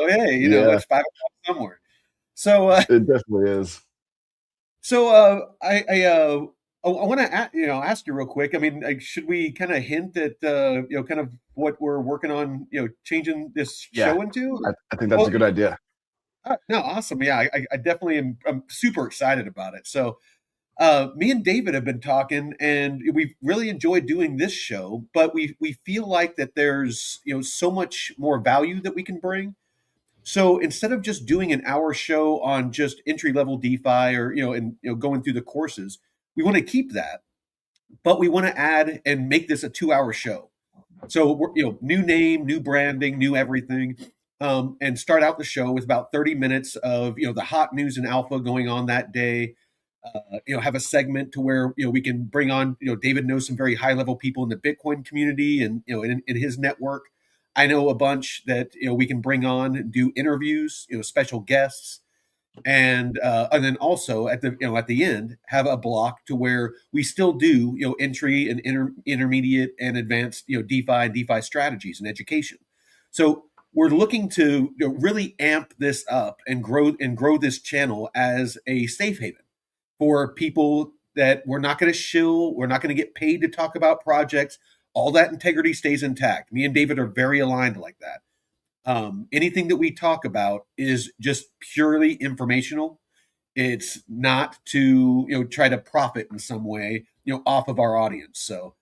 hey, Yeah, it's 5 o'clock somewhere. So, it definitely is. I want to ask you real quick. I mean, like, should we kind of hint at kind of what we're working on, changing this Yeah, show into? I think that's a Well, good idea. no, awesome. Yeah, I definitely am. I'm super excited about it. So, me and David have been talking, and we've really enjoyed doing this show. But we feel like that there's so much more value that we can bring. So instead of just doing an hour show on just entry level DeFi or and going through the courses, we want to keep that, but we want to add and make this a 2 hour show. So we're, new name, new branding, new everything, and start out the show with about 30 minutes of the hot news and alpha going on that day. Have a segment to where we can bring on David knows some very high level people in the Bitcoin community and in his network. I know a bunch that we can bring on and do interviews, special guests, and then also at the end have a block to where we still do entry and intermediate and advanced DeFi strategies and education. So we're looking to really amp this up and grow this channel as a safe haven for people that we're not going to shill, we're not going to get paid to talk about projects. All that integrity stays intact. Me and David are very aligned like that. Anything that we talk about is just purely informational. It's not to try to profit in some way off of our audience. So,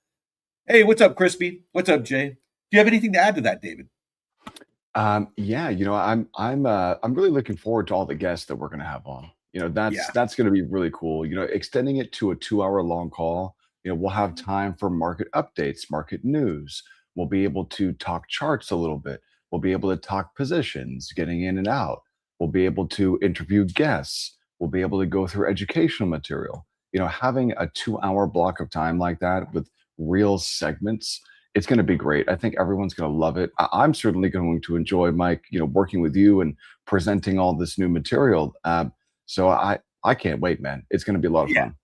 hey, what's up, Crispy? What's up, Jay? Do you have anything to add to that, David? Yeah, I'm really looking forward to all the guests that we're gonna have on. Yeah, That's gonna be really cool. Extending it to a 2 hour long call. We'll have time for market updates, market news. We'll be able to talk charts a little bit. We'll be able to talk positions, getting in and out. We'll be able to interview guests. We'll be able to go through educational material. Having a 2 hour block of time like that with real segments, it's going to be great. I think everyone's going to love it. I'm certainly going to enjoy, Mike, working with you and presenting all this new material. So I can't wait, man. It's going to be a lot of yeah. fun.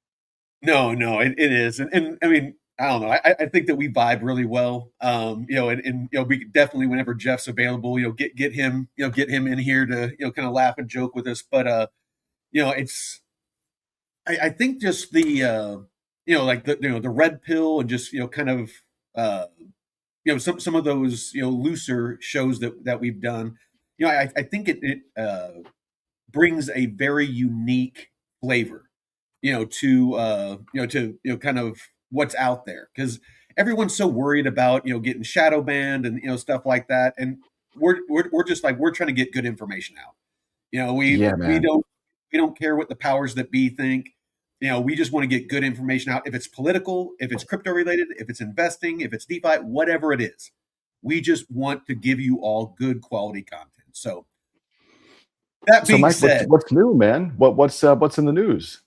No, it is, and I mean, I don't know. I think that we vibe really well. And we definitely, whenever Jeff's available, get him in here to kind of laugh and joke with us. But it's I think just the like the red pill and just kind of uh some of those looser shows that we've done. I think it brings a very unique flavor to kind of what's out there, because everyone's so worried about getting shadow banned and stuff like that, and we're just like, we're trying to get good information out. We Yeah, we man. don't care what the powers that be think. We just want to get good information out. If it's political, if it's crypto related, if it's investing, if it's DeFi, whatever it is, we just want to give you all good quality content. So that So, being Mike, what's said, what's new, man? What's in the news?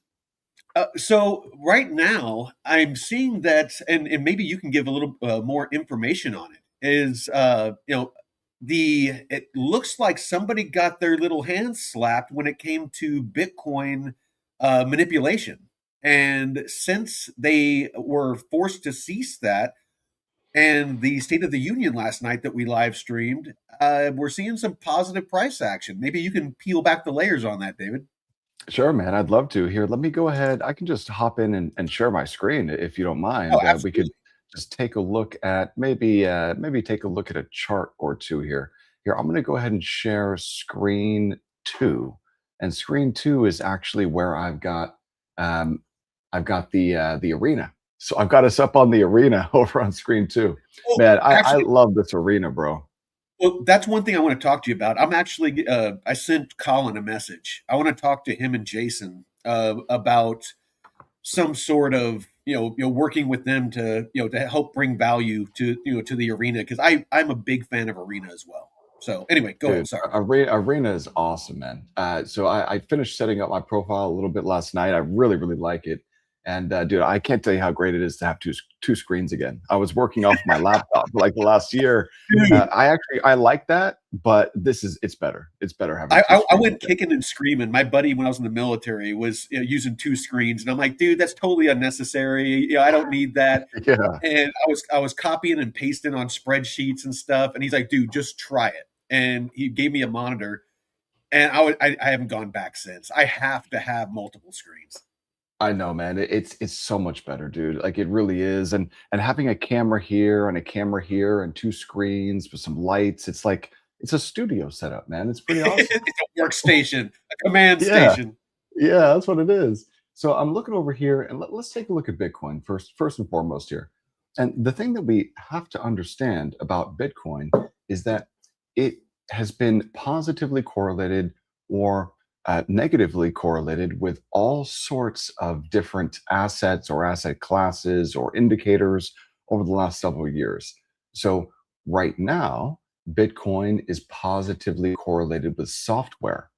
so right now I'm seeing that, and maybe you can give a little more information on it. Is it looks like somebody got their little hands slapped when it came to Bitcoin manipulation, and since they were forced to cease that, and the State of the Union last night that we live streamed, we're seeing some positive price action. Maybe you can peel back the layers on that, David. Sure, man. I'd love to. Here, let me go ahead. I can just hop in and share my screen if you don't Oh, mind. We could absolutely. just take a look at maybe take a look at a chart or two here. Here, I'm going to go ahead and share screen two, and screen two is actually where um, I've got the arena. So I've got us up on the arena over on screen two. Well, Man, I actually, love this arena, bro. well, that's one thing I want to talk to you about. I'm actually, I sent Colin a message. I want to talk to him and Jason about some sort of, working with them to, to help bring value to, to the arena, because I'm a big fan of arena as well. So anyway, go ahead. Dude, Sorry. Arena is awesome, man. So I finished setting up my profile a little bit last night. I really, really like it. And dude, I can't tell you how great it is to have two screens again. I was working off my laptop for like the last year. Dude, I like that, but it's better. It's better having I, two I, I screens went again. kicking and screaming. My buddy, when I was in the military, was using two screens, and I'm like, dude, that's totally unnecessary. I don't need that. Yeah. And I was copying and pasting on spreadsheets and stuff. And he's like, dude, just try it. and he gave me a monitor, and I haven't gone back since. I have to have multiple screens. I know, man. It's so much better, dude. Like it really is. And having a camera here and a camera here and two screens with some lights, it's like it's a studio setup, man. It's pretty awesome. It's a workstation, a command Yeah. station. Yeah, that's what it is. So I'm looking over here and let's take a look at Bitcoin first and foremost here. And the thing that we have to understand about Bitcoin is that it has been positively correlated or negatively correlated with all sorts of different assets or asset classes or indicators over the last several years. So right now, Bitcoin is positively correlated with software.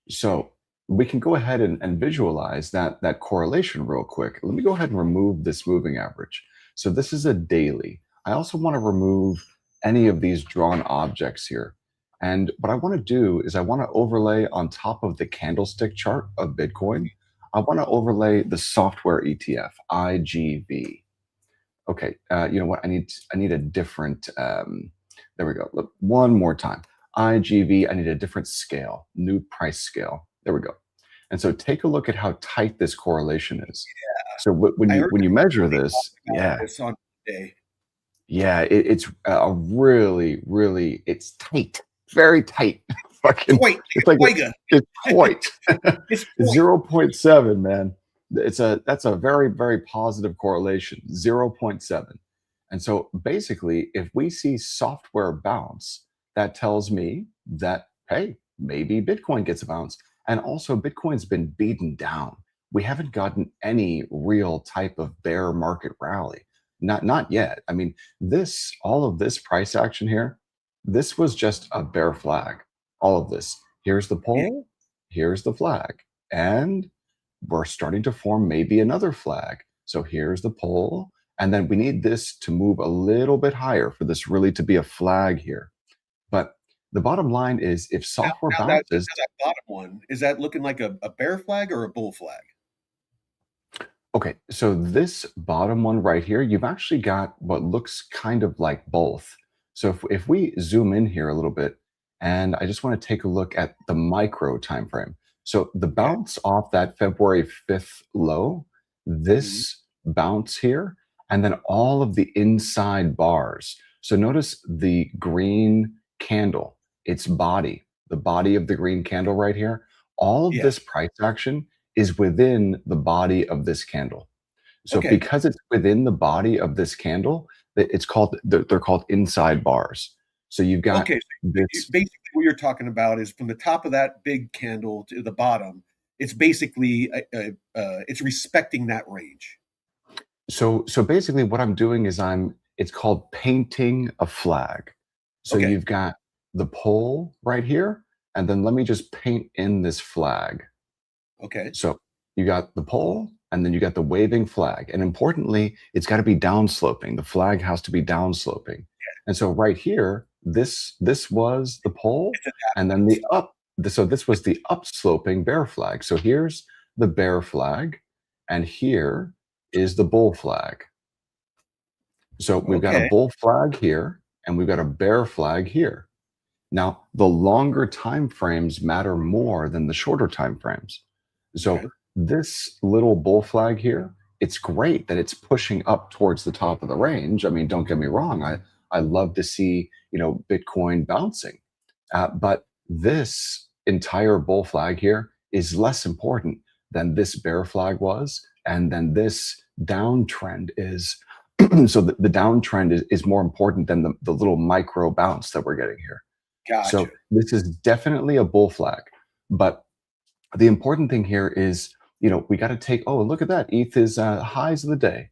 So we can go ahead and visualize that correlation real quick. Let me go ahead and remove this moving average. So this is a daily. I also want to remove any of these drawn objects here. And what I want to do is I want to overlay on top of the candlestick chart of Bitcoin. I want to overlay the software ETF, IGV. Okay, you know what? I need a different. There we go. Look, one more time. IGV. I need a different scale, new price scale. There we go. And so take a look at how tight this correlation is. So when I you heard when you measure somebody talk this, about yeah, this on Monday. yeah, it's a really, really, it's tight, very tight. Fucking, Toy, it's like Toyga. it's tight. It's toy. 0.7, man. That's a very, very positive correlation. 0.7. And so basically, if we see software bounce, that tells me that, hey, maybe Bitcoin gets a bounce. And also Bitcoin's been beaten down. We haven't gotten any real type of bear market rally. Not yet. I mean, this all of this price action here, this was just a bear flag. All of this. Here's the Yeah. pole, here's the flag. And we're starting to form maybe another flag. So here's the pole. And then we need this to move a little bit higher for this really to be a flag here. But the bottom line is if software Now that bounces, bottom one, is that looking like a bear flag or a bull flag? okay, so this bottom one right here, you've actually got what looks kind of like both. So if we zoom in here a little bit, and I just want to take a look at the micro time frame. So the Okay. bounce off that February 5th low, Mhm. this bounce here, and then all of the inside bars. So notice the green candle, its body, the body of the green candle right here. All of Yes. this price action is within the body of this candle. So Okay. because it's within the body of this candle, it's called they're called inside bars. So you've got Okay. So this. basically, what you're talking about is from the top of that big candle to the bottom. It's basically it's respecting that range. So basically what I'm doing is it's called painting a flag. So Okay. you've got the pole right here, and then let me just paint in this flag. Okay. So you got the pole and then you got the waving flag. And importantly, it's got to be downsloping. The flag has to be downsloping. And so right here, this was the pole, It's a and then the up. So this was the upsloping bear flag. So here's the bear flag, and here is the bull flag. So we've got a okay. bull flag here, and we've got a bear flag here. Now, the longer time frames matter more than the shorter time frames. So Okay. this little bull flag here, it's great that it's pushing up towards the top of the range. I mean, don't get me wrong. I love to see, Bitcoin bouncing. But this entire bull flag here is less important than this bear flag was, and then this downtrend is. So the downtrend is more important than the little micro bounce that we're getting here. Gotcha. So this is definitely a bull flag. But the important thing here is, we got to take, oh, look at that. ETH is highs of the day,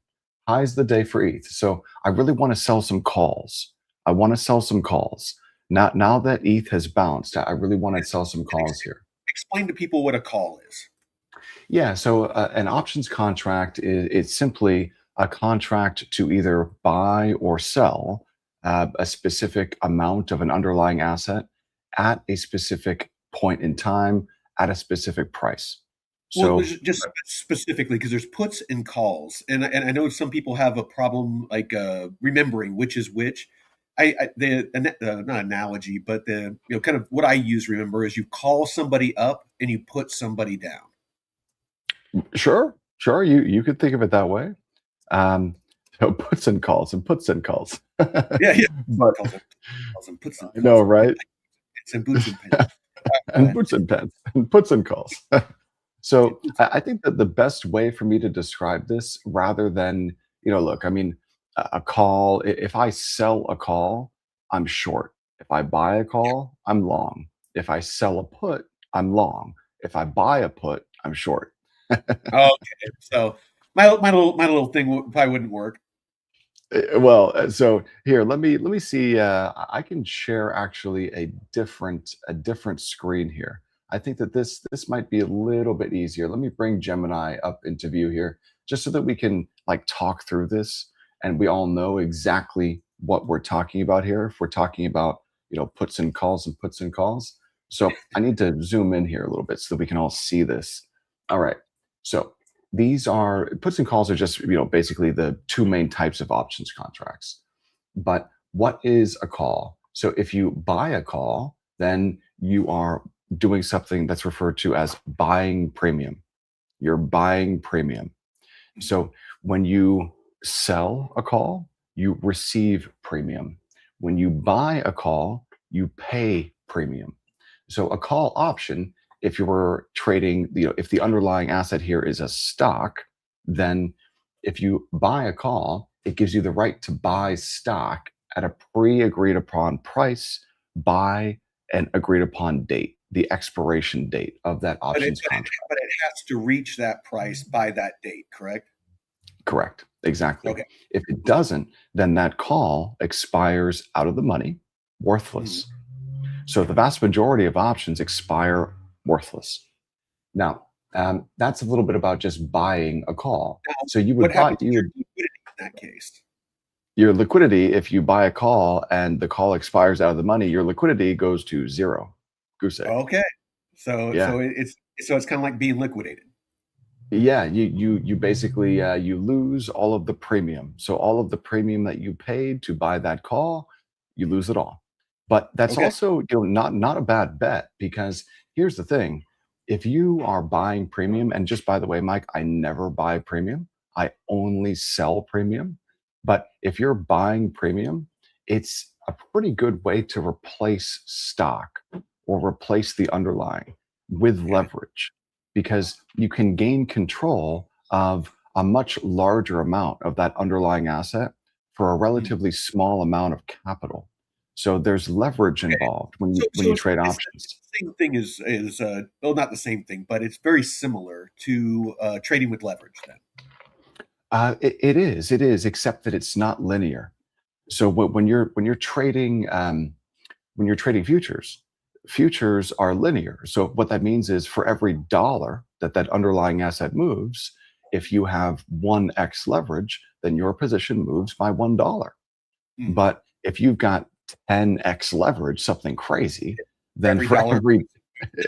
highs of the day for ETH. So I really want to sell some calls. I want to sell some calls. Now that ETH has bounced, I really want to sell some calls here. Explain to people what a call is. Yeah, so an options contract is it's simply a contract to either buy or sell a specific amount of an underlying asset at a specific point in time at a specific price. Well, So, just specifically because there's puts and calls, and I know some people have a problem like remembering which is which. not analogy, but the kind of what I use. Remember, is you call somebody up and you put somebody down. Sure, sure. You could think of it that way. Um, so puts and calls and puts and calls. Yeah, yeah. But Calls and puts and I know, calls and right? pants and boots and pants. Go And ahead. boots and pants and puts and calls. And So boots. I think that the best way for me to describe this, rather than, look, I mean, a call, if I sell a call, I'm short. If I buy a call, I'm long. If I sell a put, I'm long. If I buy a put, I'm short. Okay, so my little thing probably wouldn't work. Well, so here, let me see. I can share actually a different screen here. I think that this might be a little bit easier. Let me bring Gemini up into view here, just so that we can like talk through this, and we all know exactly what we're talking about here. If we're talking about puts and calls and puts and calls, so I need to zoom in here a little bit so that we can all see this. All right, so these are puts and calls are just basically the two main types of options contracts. But what is a call? So if you buy a call, then you are doing something that's referred to as buying premium. You're buying premium. So when you sell a call, you receive premium. When you buy a call, you pay premium. So a call option, if you were trading, if the underlying asset here is a stock, then if you buy a call, it gives you the right to buy stock at a pre-agreed upon price by an agreed upon date, the expiration date of that But it options but it contract. but it has to reach that price by that date, correct? Correct. Exactly. Okay. If it doesn't, then that call expires out of the money, Mhm. worthless. So the vast majority of options expire worthless. Now, that's a little bit about just buying a call. Now, So you what would buy happens to your liquidity in that case? your liquidity if you buy a call and the call expires out of the money. Your liquidity goes to zero. Goose egg. Okay. So Yeah. so it's kind of like being liquidated. Yeah, you basically you lose all of the premium. So all of the premium that you paid to buy that call, you lose it all. But that's Okay. also not a bad bet, because here's the thing: if you are buying premium, and just by the way, Mike, I never buy premium. I only sell premium. But if you're buying premium, it's a pretty good way to replace stock or replace the underlying with Okay. leverage, because you can gain control of a much larger amount of that underlying asset for a Mhm. relatively small amount of capital. So there's leverage Okay. involved when So you trade it's options. the same thing as well, not the same thing, but it's very similar to trading with leverage then. It is, except that it's not linear. So when you're trading futures, futures are linear. So what that means is for every dollar that that underlying asset moves, if you have 1x leverage, then your position moves by $1. Mhm. But if you've got 10x leverage, something crazy, then Every for dollar every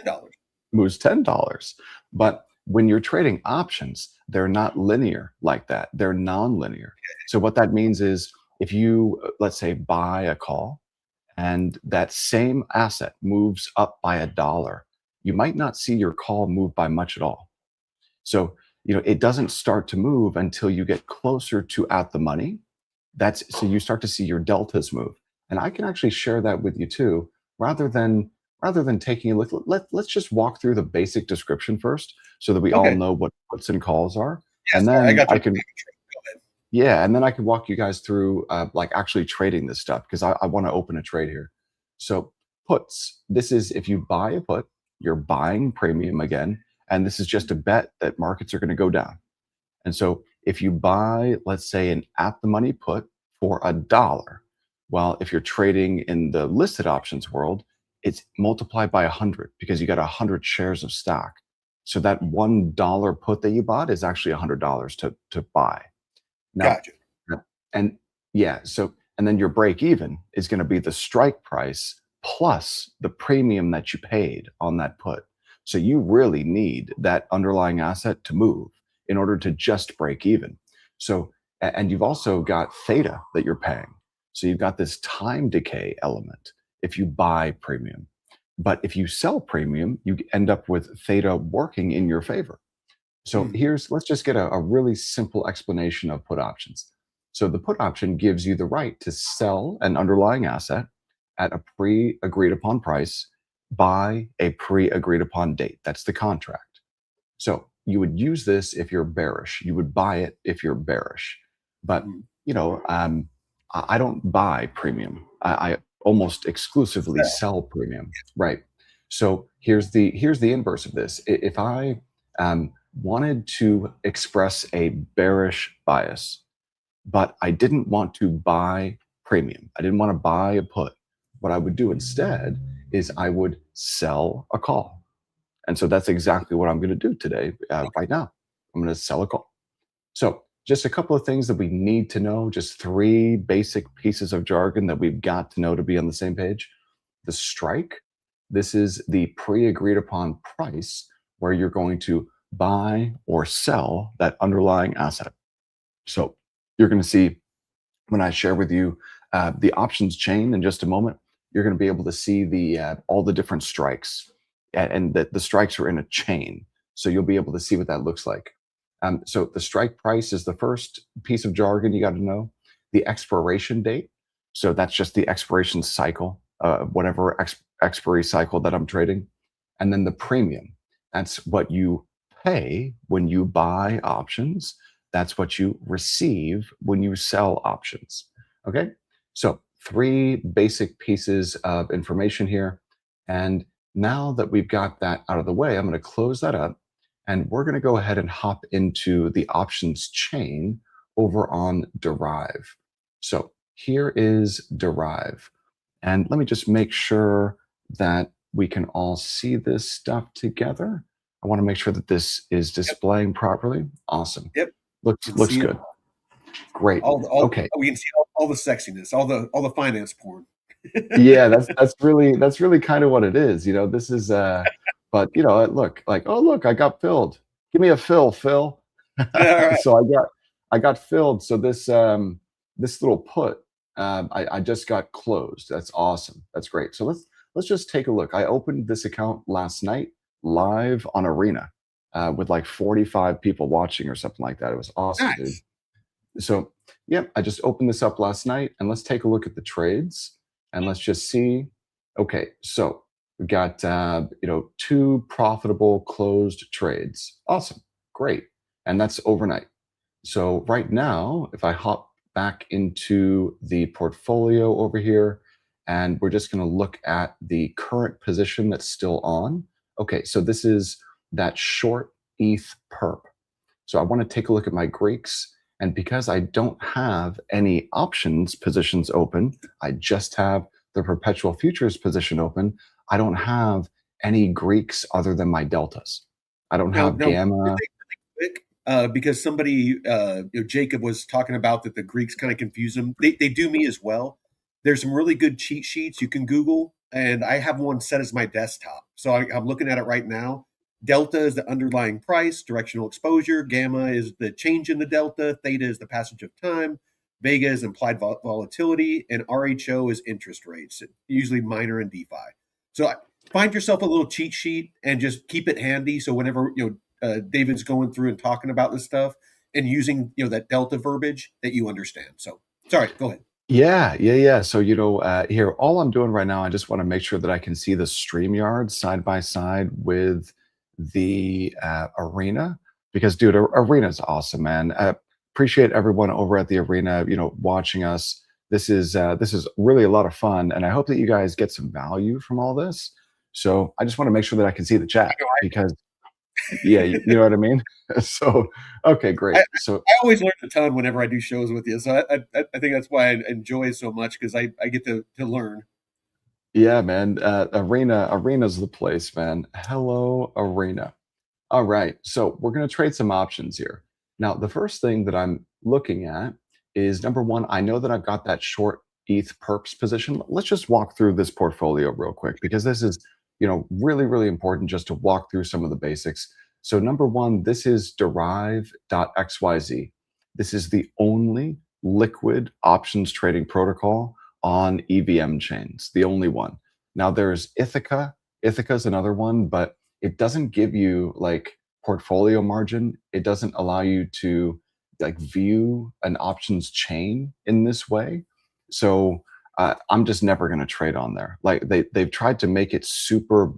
$10. moves $10. But when you're trading options, they're not linear like that. They're non-linear. So what that means is if you, let's say, buy a call and that same asset moves up by $1, you might not see your call move by much at all. So, it doesn't start to move until you get closer to at the money. That's so you start to see your deltas move. And I can actually share that with you too, rather than taking a look. Let's just walk through the basic description first so that we all Okay. know what puts and calls are. Yeah, And sorry, I then got I the can yeah, and then I can walk you guys through like actually trading this stuff, because I want to open a trade here. So puts, this is if you buy a put, you're buying premium again, and this is just a bet that markets are going to go down. And so if you buy, let's say, an at the money put for $1, well, if you're trading in the listed options world, it's multiplied by 100 because you got 100 shares of stock. So that $1 put that you bought is actually $100 to buy. Now, Gotcha. and yeah, so and then your break even is going to be the strike price plus the premium that you paid on that put. So you really need that underlying asset to move in order to just break even. So, and you've also got theta that you're paying. So you've got this time decay element if you buy premium. But if you sell premium, you end up with theta working in your favor. So Hmm. let's just get a really simple explanation of put options. So the put option gives you the right to sell an underlying asset at a pre agreed upon price by a pre agreed upon date. That's the contract. So you would use this if you're bearish. You would buy it if you're bearish. But Hmm. I don't buy premium. I almost exclusively Sell. sell premium. Right. So here's the inverse of this. If I wanted to express a bearish bias, but I didn't want to buy premium, I didn't want to buy a put. What I would do instead is I would sell a call. And so that's exactly what I'm going to do today, right now. I'm going to sell a call. So, just a couple of things that we need to know, just three basic pieces of jargon that we've got to know to be on the same page. The strike, this is the pre agreed upon price where you're going to buy or sell that underlying asset. So, you're going to see when I share with you the options chain in just a moment, you're going to be able to see the all the different strikes, and that the strikes are in a chain. So you'll be able to see what that looks like. So the strike price is the first piece of jargon you got to know. The expiration date. So that's just the expiration cycle, whatever expiry cycle that I'm trading, and then the premium. That's what you pay when you buy options, that's what you receive when you sell options. Okay. So, three basic pieces of information here. And now that we've got that out of the way, I'm going to close that up and we're going to go ahead and hop into the options chain over on Derive. So, here is Derive. And let me just make sure that we can all see this stuff together. I want to make sure that this is Yep. displaying properly. Awesome. Yep. Looks You can looks see it. good. Great. All Okay. we can see all the sexiness, all the finance porn. Yeah, that's really kind of what it is. This is but look, like, oh look, I got filled. Give me a fill, Phil. All right. So I got filled. So this little put, I just got closed. That's awesome. That's great. So let's just take a look. I opened this account last night live on Arena with like 45 people watching or something like that. It was awesome, dude. Nice. So, yeah, I just opened this up last night and let's take a look at the trades and let's just see. Okay, so we got two profitable closed trades. Awesome, great, and that's overnight. So right now, if I hop back into the portfolio over here, and we're just going to look at the current position that's still on. Okay, so this is that short ETH perp. So I want to take a look at my Greeks. And because I don't have any options positions open, I just have the perpetual futures position open. I don't have any Greeks other than my deltas. I don't have Now, gamma. quick, because somebody, Jacob was talking about that the Greeks kind of confuse them. They do me as well. There's some really good cheat sheets you can Google, and I have one set as my desktop. So I'm looking at it right now. Delta is the underlying price, directional exposure. Gamma is the change in the delta. Theta is the passage of time. Vega is implied volatility, and RHO is interest rates, usually minor in DeFi. So find yourself a little cheat sheet and just keep it handy. So whenever David's going through and talking about this stuff and using that delta verbiage that you understand. So sorry, go ahead. Yeah, yeah, yeah. So, here, all I'm doing right now, I just want to make sure that I can see the StreamYard side by side with the arena because, dude, arena's awesome, man. Appreciate everyone over at the arena, watching us. This is really a lot of fun, and I hope that you guys get some value from all this. So, I just want to make sure that I can see the chat because, yeah, you know what I mean. So, okay, I, great. So, I always learn a ton whenever I do shows with you. So I think that's why I enjoy it so much because I get to learn. yeah, man. Arena's the place, man. Hello, Arena. All right. So we're going to trade some options here. Now, the first thing that I'm looking at is number one, I know that I've got that short ETH perps position. Let's just walk through this portfolio real quick because this is, really, really important just to walk through some of the basics. So number one, this is derive.xyz. This is the only liquid options trading protocol on EVM chains, the only one. Now there's Ithaca. Ithaca is another one, but it doesn't give you like portfolio margin. It doesn't allow you to like view an options chain in this way. So I'm just never going to trade on there. Like they've tried to make it super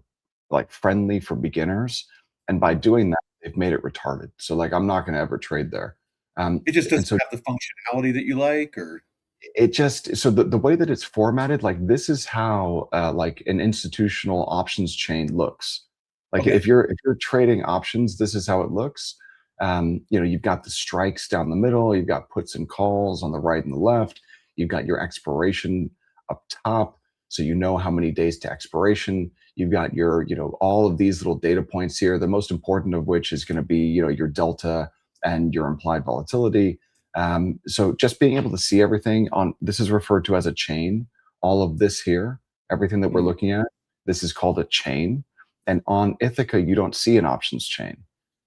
like friendly for beginners, and by doing that, they've made it retarded. So like I'm not going to ever trade there. It just And doesn't so have the functionality that you like, or it just so the way that it's formatted, like this is how like an institutional options chain looks. Like okay. if you're trading options, this is how it looks. You've got the strikes down the middle, you've got puts and calls on the right and the left, you've got your expiration up top, so you know how many days to expiration. You've got your, all of these little data points here, the most important of which is going to be, your delta and your implied volatility. So just being able to see everything on this is referred to as a chain. All of this here, everything that we're Mhm. looking at, this is called a chain. And on Ithaca, you don't see an options chain.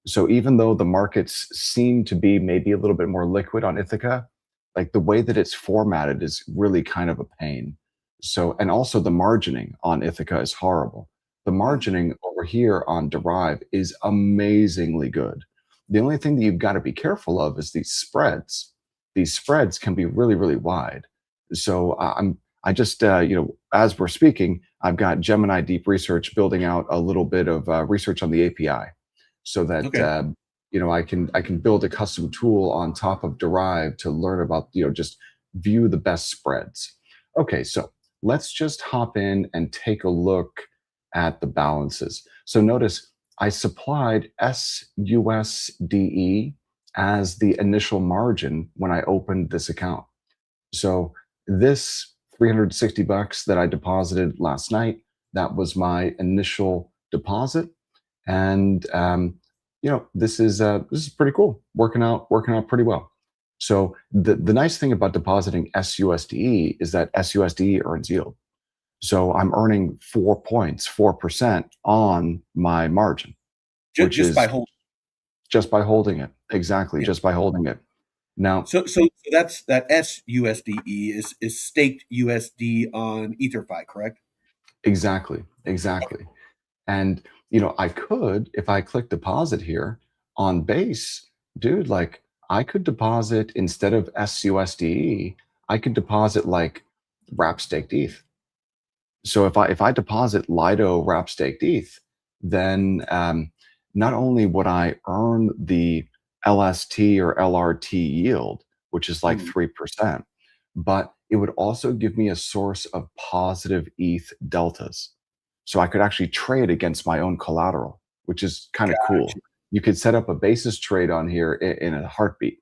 So even though the markets seem to be maybe a little bit more liquid on Ithaca, like the way that it's formatted is really kind of a pain. So, and also the margining on Ithaca is horrible. The Mm. margining over here on Derive is amazingly good. The only thing that you've got to be careful of is these spreads. These spreads can be really, really wide. So I just, as we're speaking, I've got Gemini Deep Research building out a little bit of research on the API, so that Okay. I can build a custom tool on top of Derive to learn about just view the best spreads. Okay, so let's just hop in and take a look at the balances. So notice I supplied SUSDE as the initial margin when I opened this account. So this 360 bucks that I deposited last night, that was my initial deposit. And this is pretty cool, working out pretty well. So the nice thing about depositing SUSDE is that SUSDE earns yield. So I'm earning 4 points, 4% on my margin, which Just by is holding. just by holding it. Exactly, Yeah. just by holding it. Now, So that's that SUSDE is staked USD on EtherFi, correct? exactly, exactly. And I could, if I click deposit here on base, dude, like I could deposit instead of SUSDE, I could deposit like wrap staked ETH. So if I deposit Lido wrap staked ETH, then not only would I earn the LST or LRT yield, which is like Mm. 3%, but it would also give me a source of positive ETH deltas. So I could actually trade against my own collateral, which is kind of Gotcha. cool. You could set up a basis trade on here in a heartbeat.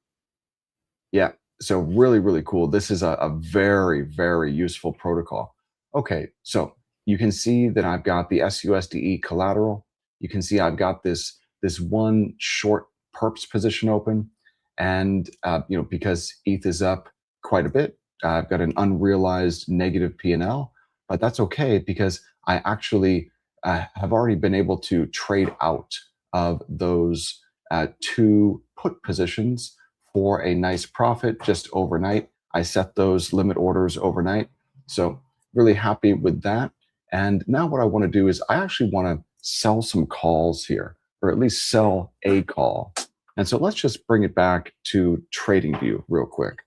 Yeah. So really, really cool. This is a very, very useful protocol. Okay. So you can see that I've got the SUSDE collateral. You can see I've got this one short perps position open. And because ETH is up quite a bit, I've got an unrealized negative P&L, but that's okay because I actually have already been able to trade out of those two put positions for a nice profit just overnight. I set those limit orders overnight. So, really happy with that. And now, what I want to do is I actually want to sell some calls here, or at least sell a call. And so, let's just bring it back to TradingView real quick.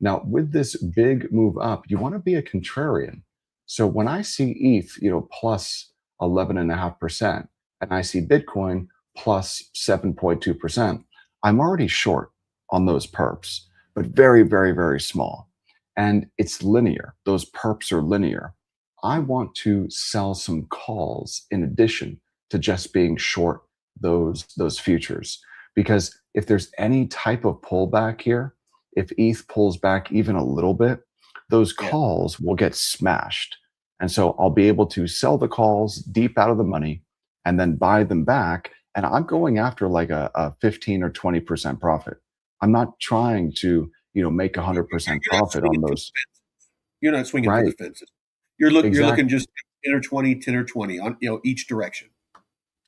Now, with this big move up, you want to be a contrarian. So, when I see ETH, plus 11.5%, and I see Bitcoin plus 7.2%, I'm already short on those perps, but very, very, very small. And it's linear. Those perps are linear. I want to sell some calls in addition to just being short those futures. Because if there's any type of pullback here, if ETH pulls back even a little bit, those Yeah. calls will get smashed. And so I'll be able to sell the calls deep out of the money and then buy them back. And I'm going after like a 15 or 20% profit. I'm not trying to, make You're 100% not profit swinging on for the those. fence. You're not swinging for the Right. fences. You're looking Exactly. just 10 or 20, 10 or 20 on each direction.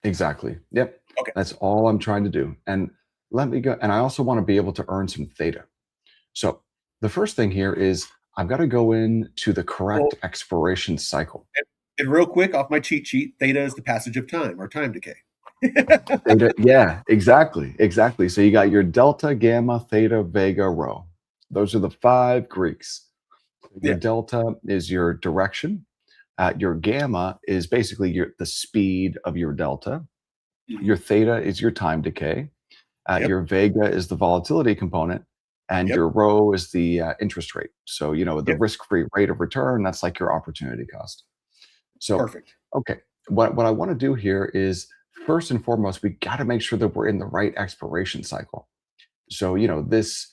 Exactly. Yep. Okay. That's all I'm trying to do. And let me go. And I also want to be able to earn some theta. So The first thing here is I've got to go in to the correct Well, expiration cycle. and, and real quick off my cheat sheet, theta is the passage of time or time decay. Theta, yeah, exactly, exactly. So you got your delta, gamma, theta, vega, rho. Those are the five Greeks. Your Yeah. delta is your direction. Your gamma is basically the speed of your delta. Mhm. Your theta is your time decay. Yep. Your vega is the volatility component, and Yep. your rho is the interest rate. So the Yep. risk-free rate of return. That's like your opportunity cost. So, Perfect. okay, what I want to do here is first and foremost, we got to make sure that we're in the right expiration cycle. So, this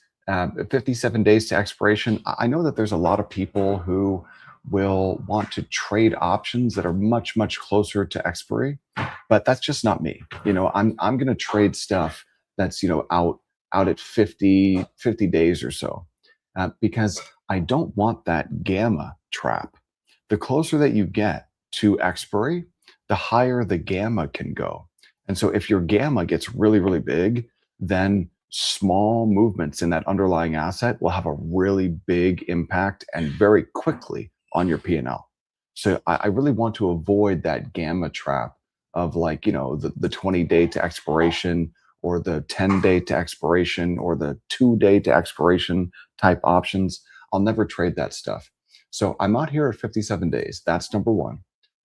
57 days to expiration, I know that there's a lot of people who will want to trade options that are much, much closer to expiry, but that's just not me. I'm going to trade stuff that's, out at 50 days or so, because I don't want that gamma trap. The closer that you get to expiry, the higher the gamma can go. And so if your gamma gets really, really big, then small movements in that underlying asset will have a really big impact and very quickly on your P&L. So I really want to avoid that gamma trap of like, the 20-day to expiration or the 10-day to expiration or the 2-day to expiration type options. I'll never trade that stuff. So I'm out here at 57 days. That's number one.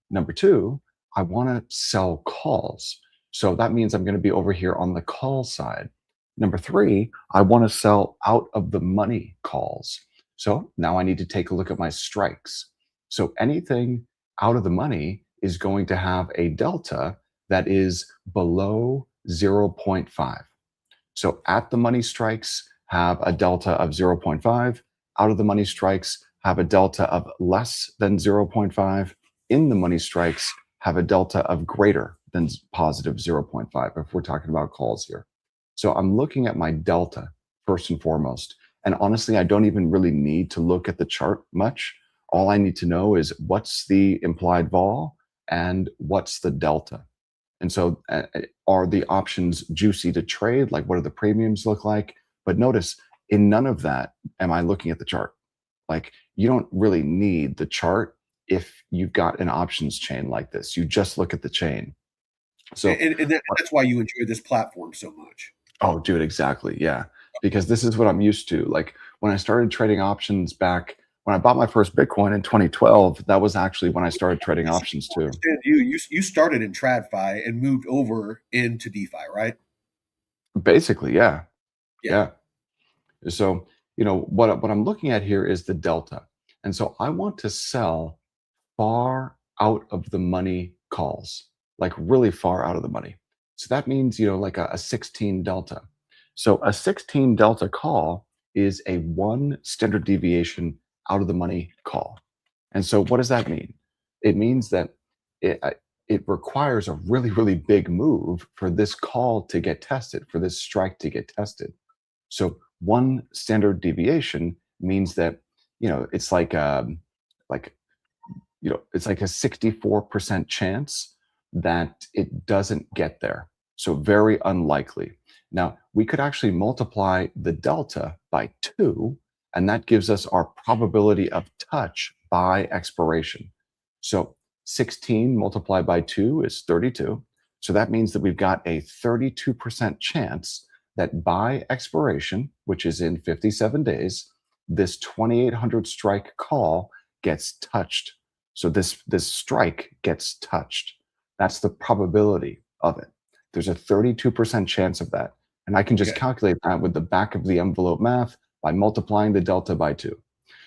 Number two, I want to sell calls. So that means I'm going to be over here on the call side. Number three, I want to sell out of the money calls. So now I need to take a look at my strikes. So anything out of the money is going to have a delta that is below zero point 0.5. So at the money strikes have a delta of zero point 0.5. Out of the money strikes have a delta of less than zero point 0.5. In the money strikes have a delta of greater than positive zero point 0.5 if we're talking about calls here. So I'm looking at my delta first and foremost. And honestly, I don't even really need to look at the chart much. All I need to know is what's the implied vol and what's the delta. And so, are the options juicy to trade? Like, what do the premiums look like? But notice, in none of that am I looking at the chart. Like, you don't really need the chart if you've got an options chain like this. You just look at the chain. So, That's why you enjoy this platform so much. oh, dude, exactly. Yeah. Because this is what I'm used to. Like when I started trading options back when I bought my first Bitcoin in 2012, that was actually when I started trading Just so options people too. understand you started in TradFi and moved over into DeFi, right? Basically, yeah. Yeah. Yeah. So, what I'm looking at here is the delta. And so I want to sell far out of the money calls, like really far out of the money. So that means, like a 16 delta. So a 16 delta call is a one standard deviation out of the money call. And so what does that mean? It means that it requires a really, really big move for this call to get tested, for this strike to get tested. So one standard deviation means that, it's like it's like a 64% chance that it doesn't get there. So very unlikely. Now, we could actually multiply the delta by 2, and that gives us our probability of touch by expiration. So 16 multiplied by 2 is 32. So that means that we've got a 32% chance that by expiration, which is in 57 days, this 2800 strike call gets touched. So this strike gets touched. That's the probability of it. There's a 32% chance of that. And I can just Okay. calculate that with the back of the envelope math by multiplying the delta by 2.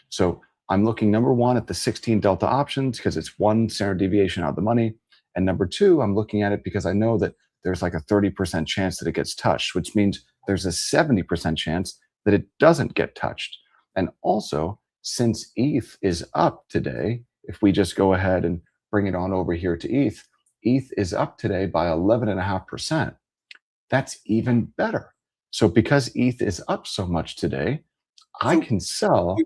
So I'm looking number one at the 16 delta options because it's one standard deviation out of the money. And number two, I'm looking at it because I know that there's like a 30% chance that it gets touched, which means there's a 70% chance that it doesn't get touched. And also, since ETH is up today, if we just go ahead and bring it on over here to ETH is up today by 11.5%. That's even better. So because ETH is up so much today, I So can sell.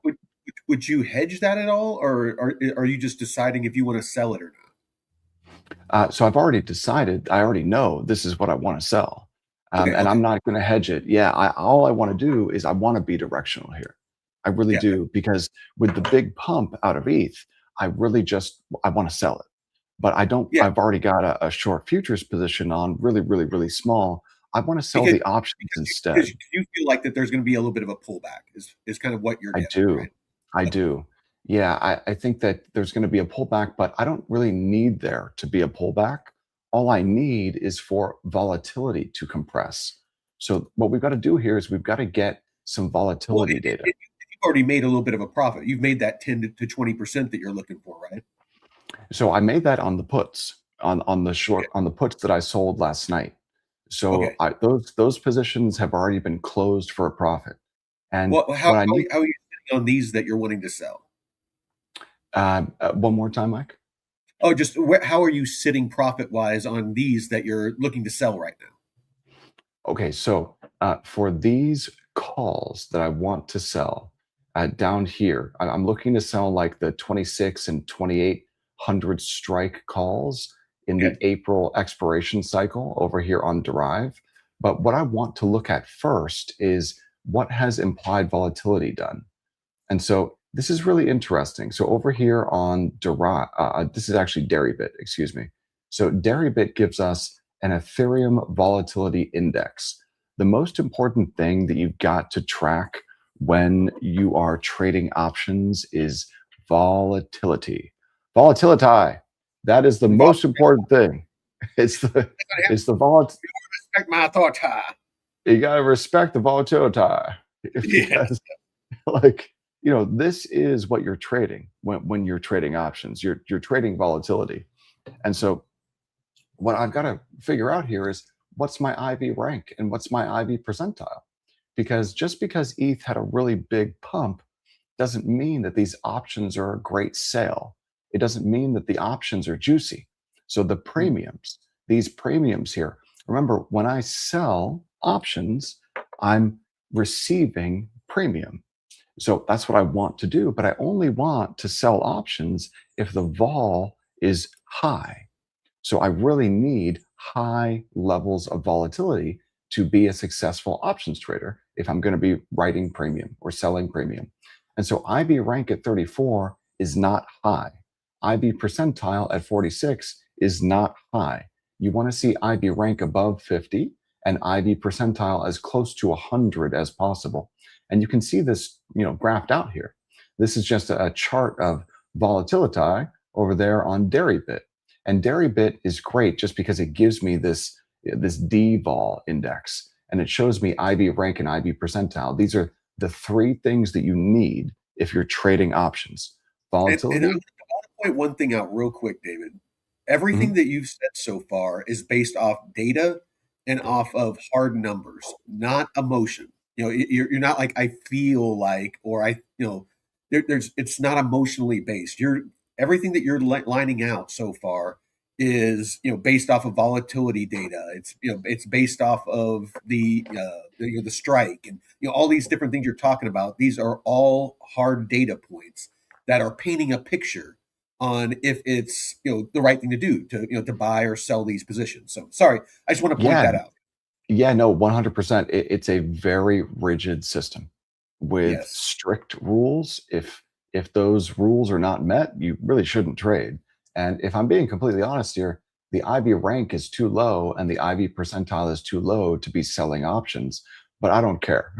would you hedge that at all, or are you just deciding if you want to sell it or not? So I've already decided. I already know this is what I want to sell, Okay. and Okay. I'm not going to hedge it. Yeah, all I want to do is I want to be directional here. I really Yeah, do, because with the big pump out of ETH, I want to sell it. But I don't, yeah. I've already got a short futures position on really, really, really small. I want to sell Because the options because instead. you feel like that there's going to be a little bit of a pullback is kind of what you're I getting, do. right? I Okay. do. Yeah, I think that there's going to be a pullback, but I don't really need there to be a pullback. All I need is for volatility to compress. So what we've got to do here is we've got to get some Well, volatility data. you've already made a little bit of a profit. You've made that 10 to 20% that you're looking for, right? So I made that on the puts, on the Okay. short, on the puts that I sold last night. So Okay. those positions have already been closed for a profit. And Well, what I need, how are you sitting on these that you're wanting to sell? one more time, Mike. Oh, just how are you sitting profit wise on these that you're looking to sell right now? Okay, so for these calls that I want to sell down here, I'm looking to sell like the 26 and 2800 strike calls in the Okay. April expiration cycle over here on Derive. But what I want to look at first is what has implied volatility done. And so this is really interesting. So over here on Derive, this is actually Deribit, excuse me. So Deribit gives us an Ethereum volatility index. The most important thing that you've got to track when you are trading options is volatility. Volatility. That is the Vol- most important thing. It's the it's the volat. Respect my thought. You gotta respect the volatility Yes. because like this is what you're trading when you're trading options. You're trading volatility. And so what I've got to figure out here is what's my IV rank and what's my IV percentile, because just because ETH had a really big pump doesn't mean that these options are a great sale. It doesn't mean that the options are juicy. So the premiums, these premiums here, remember, when I sell options, I'm receiving premium. So that's what I want to do, but I only want to sell options if the vol is high. So I really need high levels of volatility to be a successful options trader if I'm going to be writing premium or selling premium. And so IB rank at 34 is not high. IB percentile at 46 is not high. You want to see IB rank above 50 and IB percentile as close to 100 as possible. And you can see this, graphed out here. This is just a chart of volatility over there on Deribit. And Deribit is great just because it gives me this D-vol index, and it shows me IB rank and IB percentile. These are the three things that you need if you're trading options. And I Volatility. want to point one thing out real quick, David. Everything Mhm. that you've said so far is based off data and off of hard numbers, not emotion. You're not like I feel like, or there's it's not emotionally based. You're everything that you're lining out so far is based off of volatility data. It's based off of the strike and all these different things you're talking about. These are all hard data points that are painting a picture on if it's the right thing to do to buy or sell these positions. So sorry, I just want to point Yeah, that out. yeah, no, 100%. It's a very rigid system with Yes. strict rules. If those rules are not met, you really shouldn't trade. And if I'm being completely honest here, the IB rank is too low and the IB percentile is too low to be selling options. But I don't care.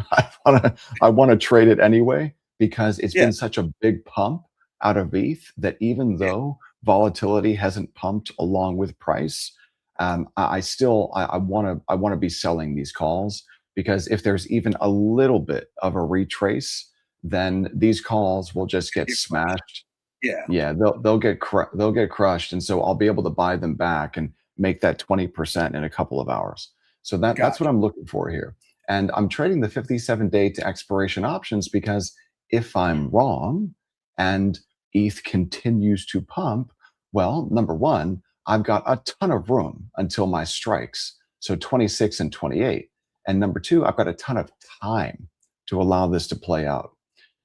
I want to trade it anyway because it's Yeah. been such a big pump out of ETH that even Yeah. though volatility hasn't pumped along with price, I still I want to be selling these calls, because if there's even a little bit of a retrace, then these calls will just get Get crushed. smashed. Yeah. Yeah, they'll get crushed, and so I'll be able to buy them back and make that 20% in a couple of hours. So that's what Gotcha. I'm looking for here. And I'm trading the 57-day to expiration options because if I'm wrong and ETH continues to pump, well, number one, I've got a ton of room until my strikes, so 26 and 28. And number two, I've got a ton of time to allow this to play out.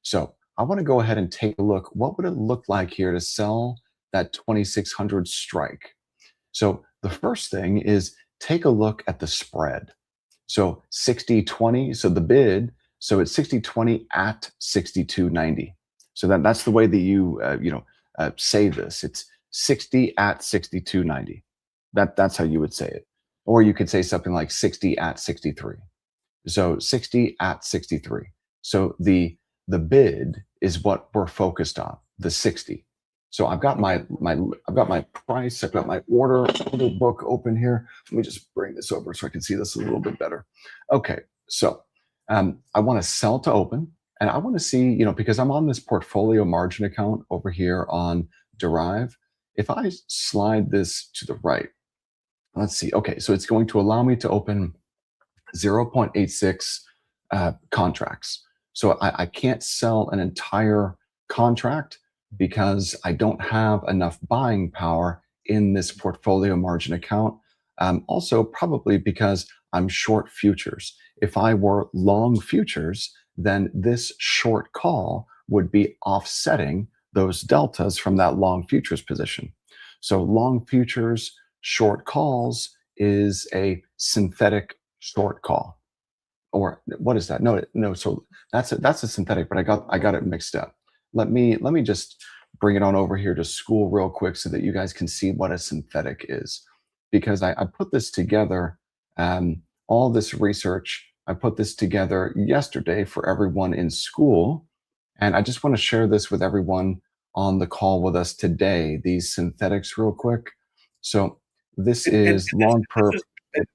So I want to go ahead and take a look. What would it look like here to sell that 2600 strike? So the first thing is take a look at the spread. So 60-20. So the bid So it's 60/20 at 62.90. So that's the way that you say this. It's 60 at 62.90. That's how you would say it. Or you could say something like 60 at 63. So 60 at 63. So the bid is what we're focused on, the 60. So I've got Okay. I've got my price, I've got my order book open here. Let me just bring this over so I can see this a little bit better. Okay, so I want to sell to open, and I want to see, because I'm on this portfolio margin account over here on Derive. If I slide this to the right, let's see. Okay, so it's going to allow me to open 0.86 contracts. So I can't sell an entire contract because I don't have enough buying power in this portfolio margin account. Also, probably because I'm short futures. If I were long futures, then this short call would be offsetting those deltas from that long futures position. So, long futures, short calls is a synthetic short call. Or what is that? No. So that's a synthetic, but I got it mixed up. Let me just bring it on over here to school real quick so that you guys can see what a synthetic is, because I put this together. All this research, I put this together yesterday for everyone in school, and I just want to share this with everyone on the call with us today. These synthetics, real quick. So this is long This perp. is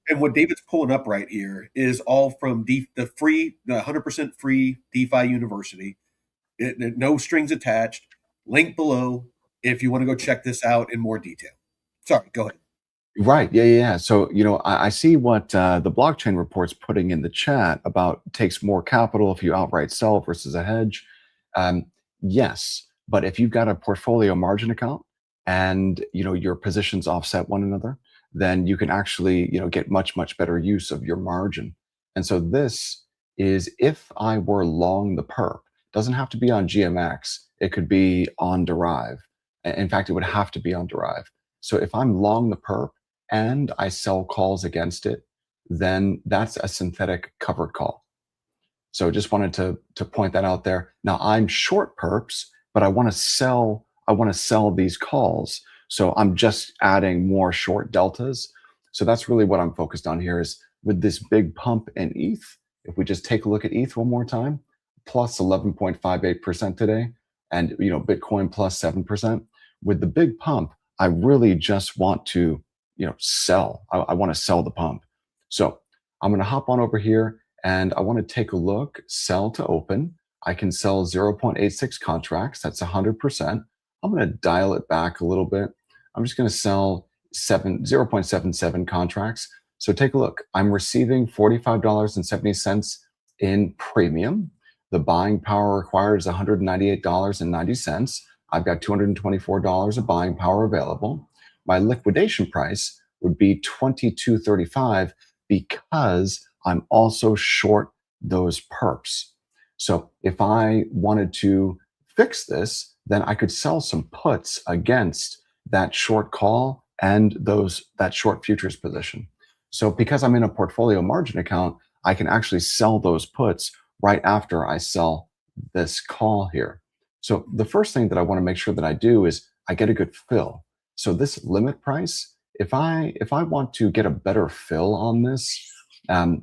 and what David's pulling up right here is all from the 100% free DeFi University. No strings attached. Link below if you want to go check this out in more detail. Sorry, go ahead. Right. Yeah. Yeah. Yeah. So, I see what the blockchain report's putting in the chat about takes more capital if you outright sell versus a hedge. Um, yes. But if you've got a portfolio margin account and, your positions offset one another, then you can actually, get much, much better use of your margin. And so this is if I were long the perp, doesn't have to be on GMX. It could be on Derive. In fact, it would have to be on Derive. So if I'm long the perp, and I sell calls against it, then that's a synthetic covered call. So just wanted to point that out there. Now I'm short perps, but I want to sell these calls. So I'm just adding more short deltas. So that's really what I'm focused on here is with this big pump in ETH. If we just take a look at ETH one more time, plus 11.58% today, and Bitcoin plus 7%. With the big pump, I really just want to sell. I want to sell the pump. So I'm going to hop on over here and I want to take a look, sell to open. I can sell 0.86 contracts. That's 100%. I'm going to dial it back a little bit. I'm just going to sell 0.77 contracts. So take a look. I'm receiving $45.70 in premium. The buying power required is $198.90. I've got $224 of buying power available. My liquidation price would be $22.35 because I'm also short those perps. So if I wanted to fix this, then I could sell some puts against that short call and that short futures position. So because I'm in a portfolio margin account, I can actually sell those puts right after I sell this call here. So the first thing that I want to make sure that I do is I get a good fill. So this limit price, if I want to get a better fill on this, I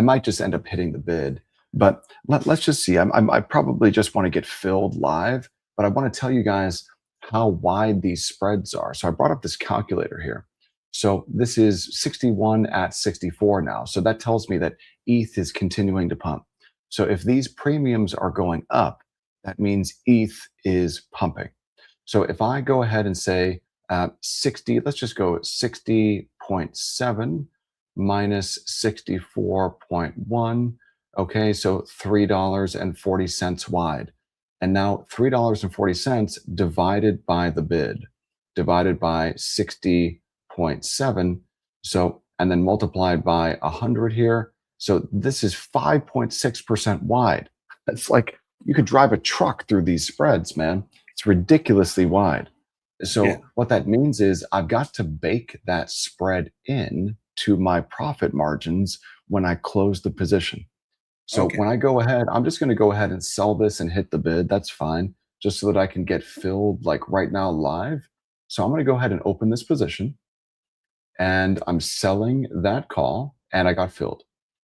might just end up hitting the bid. But let's just see. I probably just want to get filled live, but I want to tell you guys how wide these spreads are. So I brought up this calculator here. So this is 61 at 64 now. So that tells me that ETH is continuing to pump. So if these premiums are going up, that means ETH is pumping. So if I go ahead and say 60, let's just go 60.7 minus 64.1. Okay, so $3.40 wide. And now $3.40 divided by the bid, divided by 60.7. So, and then multiplied by 100 here. So this is 5.6% wide. That's like you could drive a truck through these spreads, man. It's ridiculously wide. Yeah. So what that means is I've got to bake that spread in to my profit margins when I close the position. So Okay. when I go ahead, I'm just going to go ahead and sell this and hit the bid. That's fine, just so that I can get filled like right now live. So I'm going to go ahead and open this position and I'm selling that call and I got filled.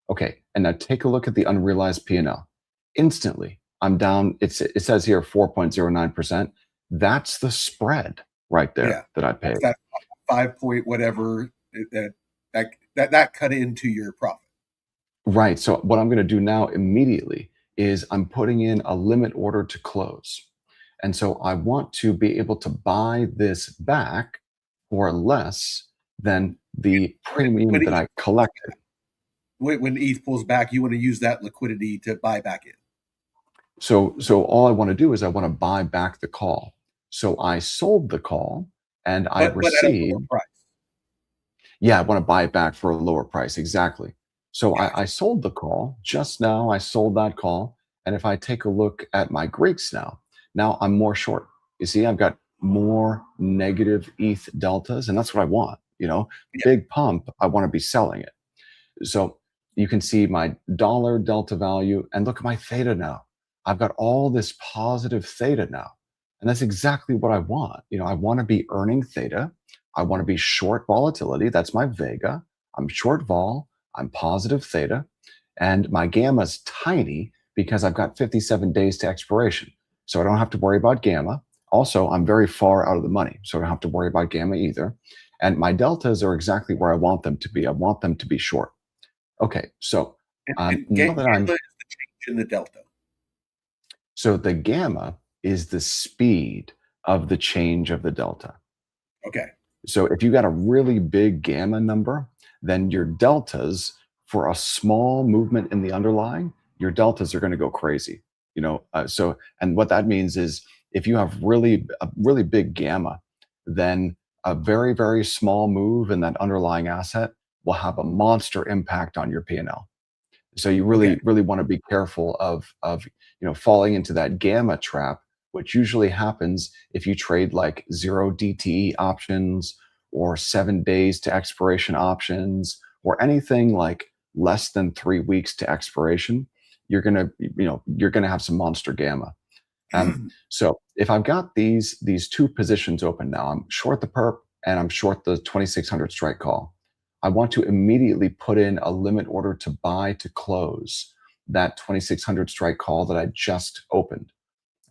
Okay, and now take a look at the unrealized P&L. Instantly, I'm down. It says here 4.09%. That's the spread right Yeah. there that I That's paid. that 5 point whatever that cut into your profit. Right. So what I'm going to do now immediately is I'm putting in a limit order to close. And so I want to be able to buy this back for less than the premium When that I collected. when ETH pulls back, you want to use that liquidity to buy back in. So all I want to do is I want to buy back the call. So I sold the call and I But at a lower received, price. yeah, I want to buy it back for a lower price. Exactly. So I Gotcha. sold the call just now. I sold that call. And if I take a look at my Greeks now I'm more short. You see, I've got more negative ETH deltas, and that's what I want. Yeah. Big pump, I want to be selling it. So you can see my dollar delta value and look at my theta now. I've got all this positive theta now. And that's exactly what I want. I want to be earning theta. I want to be short volatility. That's my vega. I'm short vol. I'm positive theta. And my gamma is tiny because I've got 57 days to expiration. So I don't have to worry about gamma. Also, I'm very far out of the money. So I don't have to worry about gamma either. And my deltas are exactly where I want them to be. I want them to be short. Okay, so And now that gamma I'm is the change in the delta. so the gamma is the speed of the change of the delta. Okay. So if you got a really big gamma number, then your deltas for a small movement in the underlying, your deltas are going to go crazy. And what that means is if you have a really big gamma, then a very very small move in that underlying asset will have a monster impact on your P&L. So you Okay. really want to be careful of falling into that gamma trap, which usually happens if you trade like 0 DTE options or 7 days to expiration options or anything like less than 3 weeks to expiration. You're gonna have some monster gamma. So if I've got these two positions open now, I'm short the perp and I'm short the 2600 strike call. I want to immediately put in a limit order to buy to close that 2600 strike call that I just opened.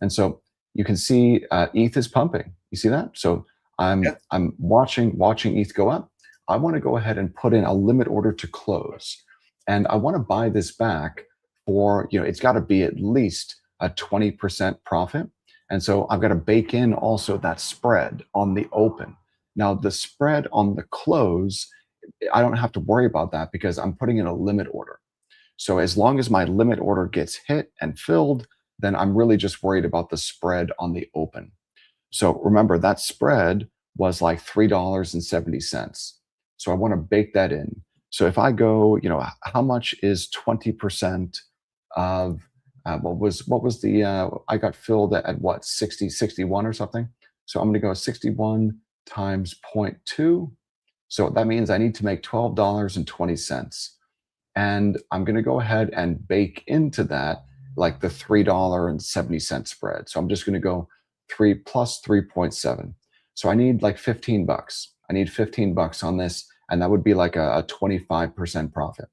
And so you can see ETH is pumping. You see that? So I'm Yeah. I'm watching ETH go up. I want to go ahead and put in a limit order to close, and I want to buy this back for it's got to be at least a 20% profit. And so I've got to bake in also that spread on the open. Now the spread on the close, I don't have to worry about that because I'm putting in a limit order. So as long as my limit order gets hit and filled, then I'm really just worried about the spread on the open. So remember that spread was like $3.70. So I want to bake that in. So if I go, how much is 20% of what was the I got filled at what 60, 61 or something. So I'm going to go 61 times zero point 0.2. So that means I need to make $12.20. And I'm going to go ahead and bake into that like the $3.70 spread. So I'm just going to go 3 plus 3.7. So I need like 15 bucks. I need 15 bucks on this, and that would be like a 25% profit.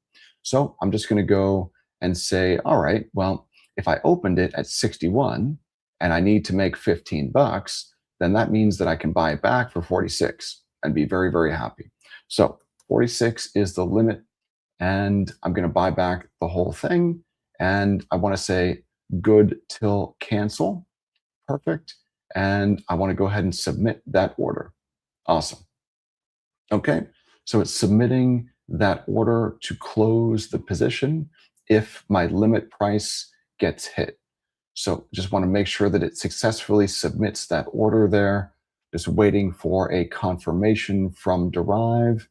So I'm just going to go and say, all right, well, if I opened it at 61 and I need to make 15 bucks, then that means that I can buy it back for 46 and be very, very happy. So 46 is the limit, and I'm going to buy back the whole thing. And I want to say good till cancel. Perfect. And I want to go ahead and submit that order. Awesome. Okay. So it's submitting that order to close the position if my limit price gets hit. So just want to make sure that it successfully submits that order there. Just waiting for a confirmation from Derive.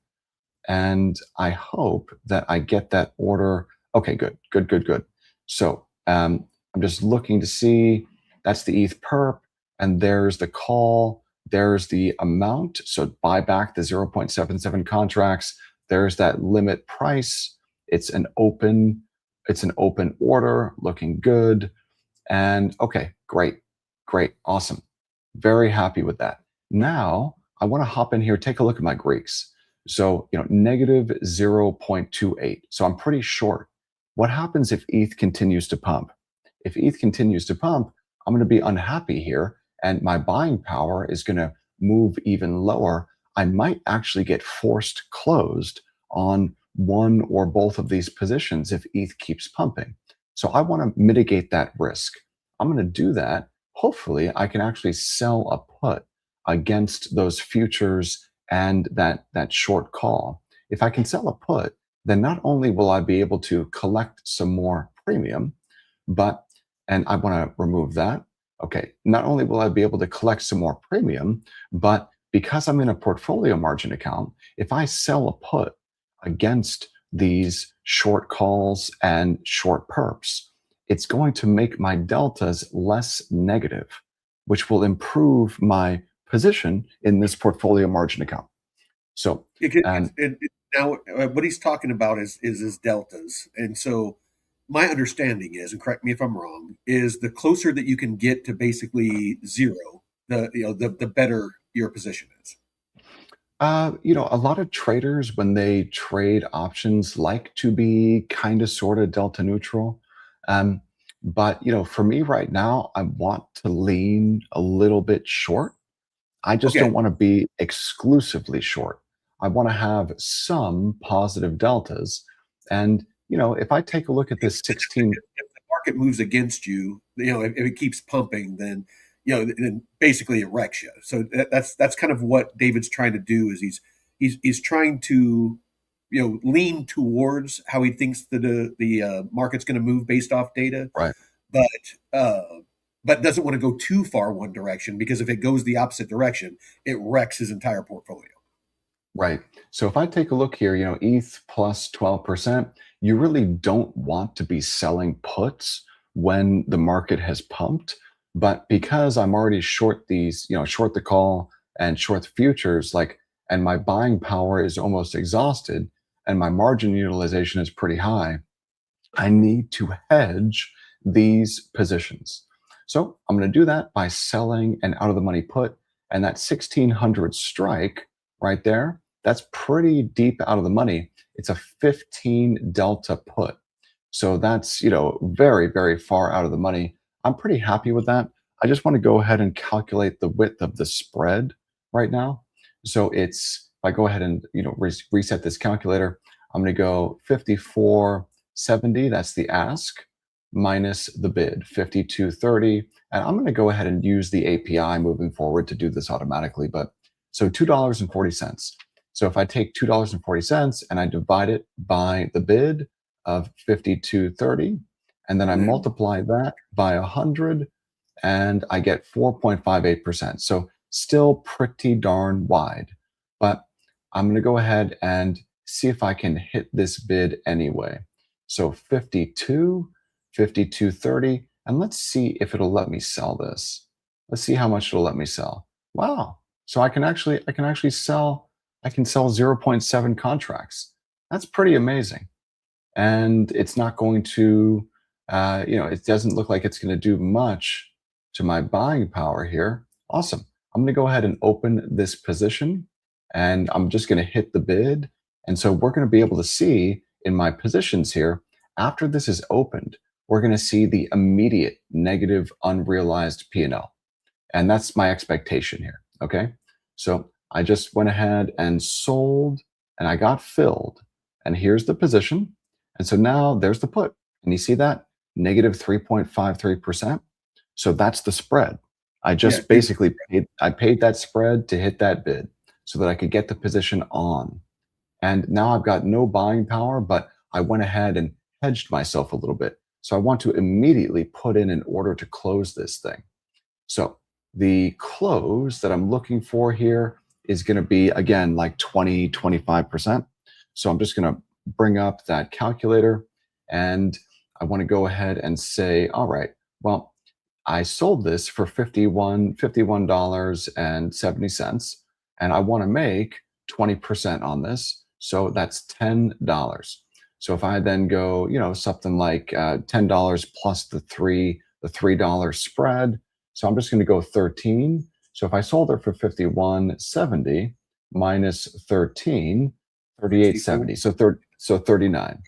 And I hope that I get that order. Okay, good, good, good, good. So I'm just looking to see that's the ETH perp, and there's the call, there's the amount. So buy back the 0.77 contracts. There's that limit price. It's an open. It's an open order, looking good. And okay, great, great, awesome. Very happy with that. Now I want to hop in here, take a look at my Greeks. So, negative 0.28. So I'm pretty short. What happens if ETH continues to pump? If ETH continues to pump, I'm going to be unhappy here and my buying power is going to move even lower. I might actually get forced closed on one or both of these positions if ETH keeps pumping. So I want to mitigate that risk. I'm going to do that. Hopefully, I can actually sell a put against those futures and that short call. If I can sell a put, then not only will I be able to collect some more premium, but and I want to remove that. Okay, not only will I be able to collect some more premium, but because I'm in a portfolio margin account, if I sell a put against these short calls and short perps, it's going to make my deltas less negative, which will improve my position in this portfolio margin account. So, and Now, what he's talking about is his deltas, and so my understanding is, and correct me if I'm wrong, is the closer that you can get to basically zero, the better your position is. a lot of traders, when they trade options, like to be kind of sort of delta neutral. Um, but, for me right now, I want to lean a little bit short. I just don't Okay, want to be exclusively short. I want to have some positive deltas. And, if I take a look at this 16, if the market moves against you, if it keeps pumping, then then basically it wrecks you. So that's kind of what David's trying to do. Is he's trying to lean towards how he thinks the market's going to move based off data, right? but doesn't want to go too far one direction, because if it goes the opposite direction, it wrecks his entire portfolio. Right. So if I take a look here, ETH plus 12%, you really don't want to be selling puts when the market has pumped. But because I'm already short these, short the call and short the futures, and my buying power is almost exhausted and my margin utilization is pretty high, I need to hedge these positions. So I'm going to do that by selling an out of the money put. And that 1600 strike right there, that's pretty deep out of the money. It's a 15 delta put. So that's, very, very far out of the money. I'm pretty happy with that. I just want to go ahead and calculate the width of the spread right now. So if I go ahead and, reset this calculator, I'm going to go 54.70. That's the ask minus the bid, 52.30. And I'm going to go ahead and use the API moving forward to do this automatically. But so $2.40. So if I take $2.40 and I divide it by the bid of 52.30, and then I And multiply that by 100, and I get 4.58%. So still pretty darn wide. But I'm going to go ahead and see if I can hit this bid anyway. So 52, 52.30, and let's see if it'll let me sell this. Let's see how much it'll let me sell. Wow. So I can sell zero point 0.7 contracts. That's pretty amazing. And it's not going to, it doesn't look like it's going to do much to my buying power here. Awesome. I'm going to go ahead and open this position and I'm just going to hit the bid. And so we're going to be able to see in my positions here, after this is opened, we're going to see the immediate negative unrealized P&L. And that's my expectation here. Okay. So I just went ahead and sold and I got filled. And here's the position. And so now there's the put. And you see that? Negative 3.53%. So that's the spread. I yeah, just basically paid that spread to hit that bid so that I could get the position on. And now I've got no buying power, but I went ahead and hedged myself a little bit. So I want to immediately put in an order to close this thing. So the close that I'm looking for here is going to be, again, like 20, 25%. So I'm just going to bring up that calculator and I want to go ahead and say, all right, well, I sold this for $51.70 and I want to make 20% on this. So that's $10. So if I then go, something like $10 plus the $3 spread, so I'm just going to go 13. So if I sold it for 51.70 minus 13, 64. 38.70. So 39.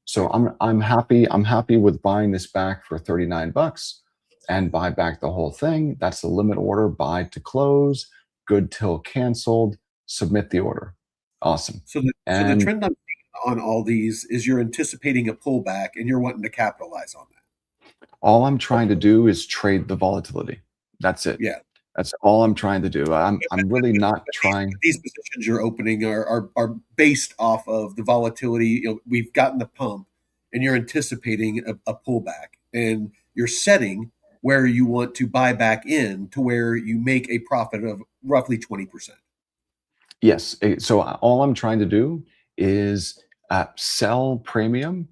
So Yeah. I'm happy with buying this back for 39 bucks and buy back the whole thing. That's the limit order, buy to close, good till canceled, submit the order. Awesome. So the And trend I'm seeing on all these is you're anticipating a pullback and you're wanting to capitalize on that. all I'm trying to do is trade the volatility. That's it. Yeah. That's all I'm trying to do. I'm really not trying. These positions you're opening are based off of the volatility. We've gotten the pump, and you're anticipating a pullback, and you're setting where you want to buy back in to where you make a profit of roughly 20%. Yes. So all I'm trying to do is sell premium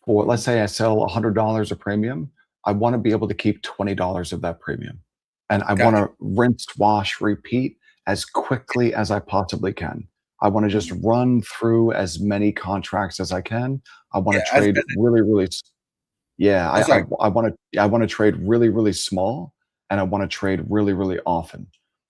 for, let's say I sell $100 a premium. I want to be able to keep $20 of that premium. And I want Gotcha. to rinse, wash, repeat as quickly as I possibly can. I want to just run through as many contracts as I can. I want to Yeah. trade really, really. Yeah, I'm sorry. I want to trade really, really small, and I want to trade really, really often.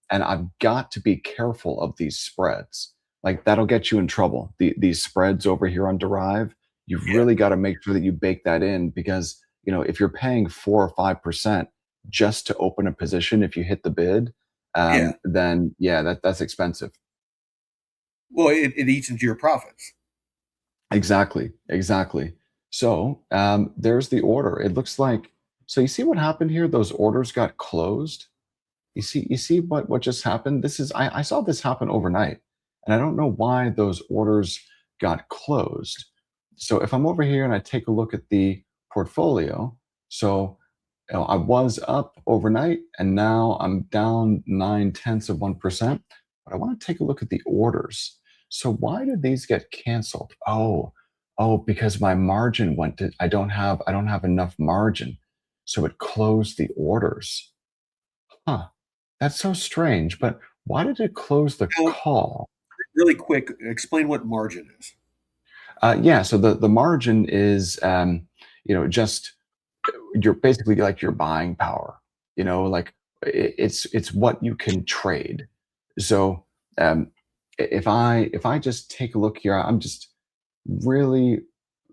And I've got to be careful of these spreads. Like that'll get you in trouble. These spreads over here on Derive, you've Yeah. really got to make sure that you bake that in because if you're paying 4 or 5% just to open a position, if you hit the bid, Yeah. then yeah, that's expensive. Well, it eats into your profits. Exactly, exactly. So there's the order. It looks like so. You see what happened here? Those orders got closed. You see what just happened? This is I saw this happen overnight, and I don't know why those orders got closed. So if I'm over here and I take a look at the portfolio, so I was up overnight, and now I'm down 0.9%. But I want to take a look at the orders. So why did these get canceled? Oh, because my margin went to I don't have enough margin. So it closed the orders. Huh. That's so strange, but why did it close the Now, call? really quick, explain what margin is. Yeah, so the margin is just you're basically like your buying power. Like it's what you can trade. So um, if I just take a look here, I'm just really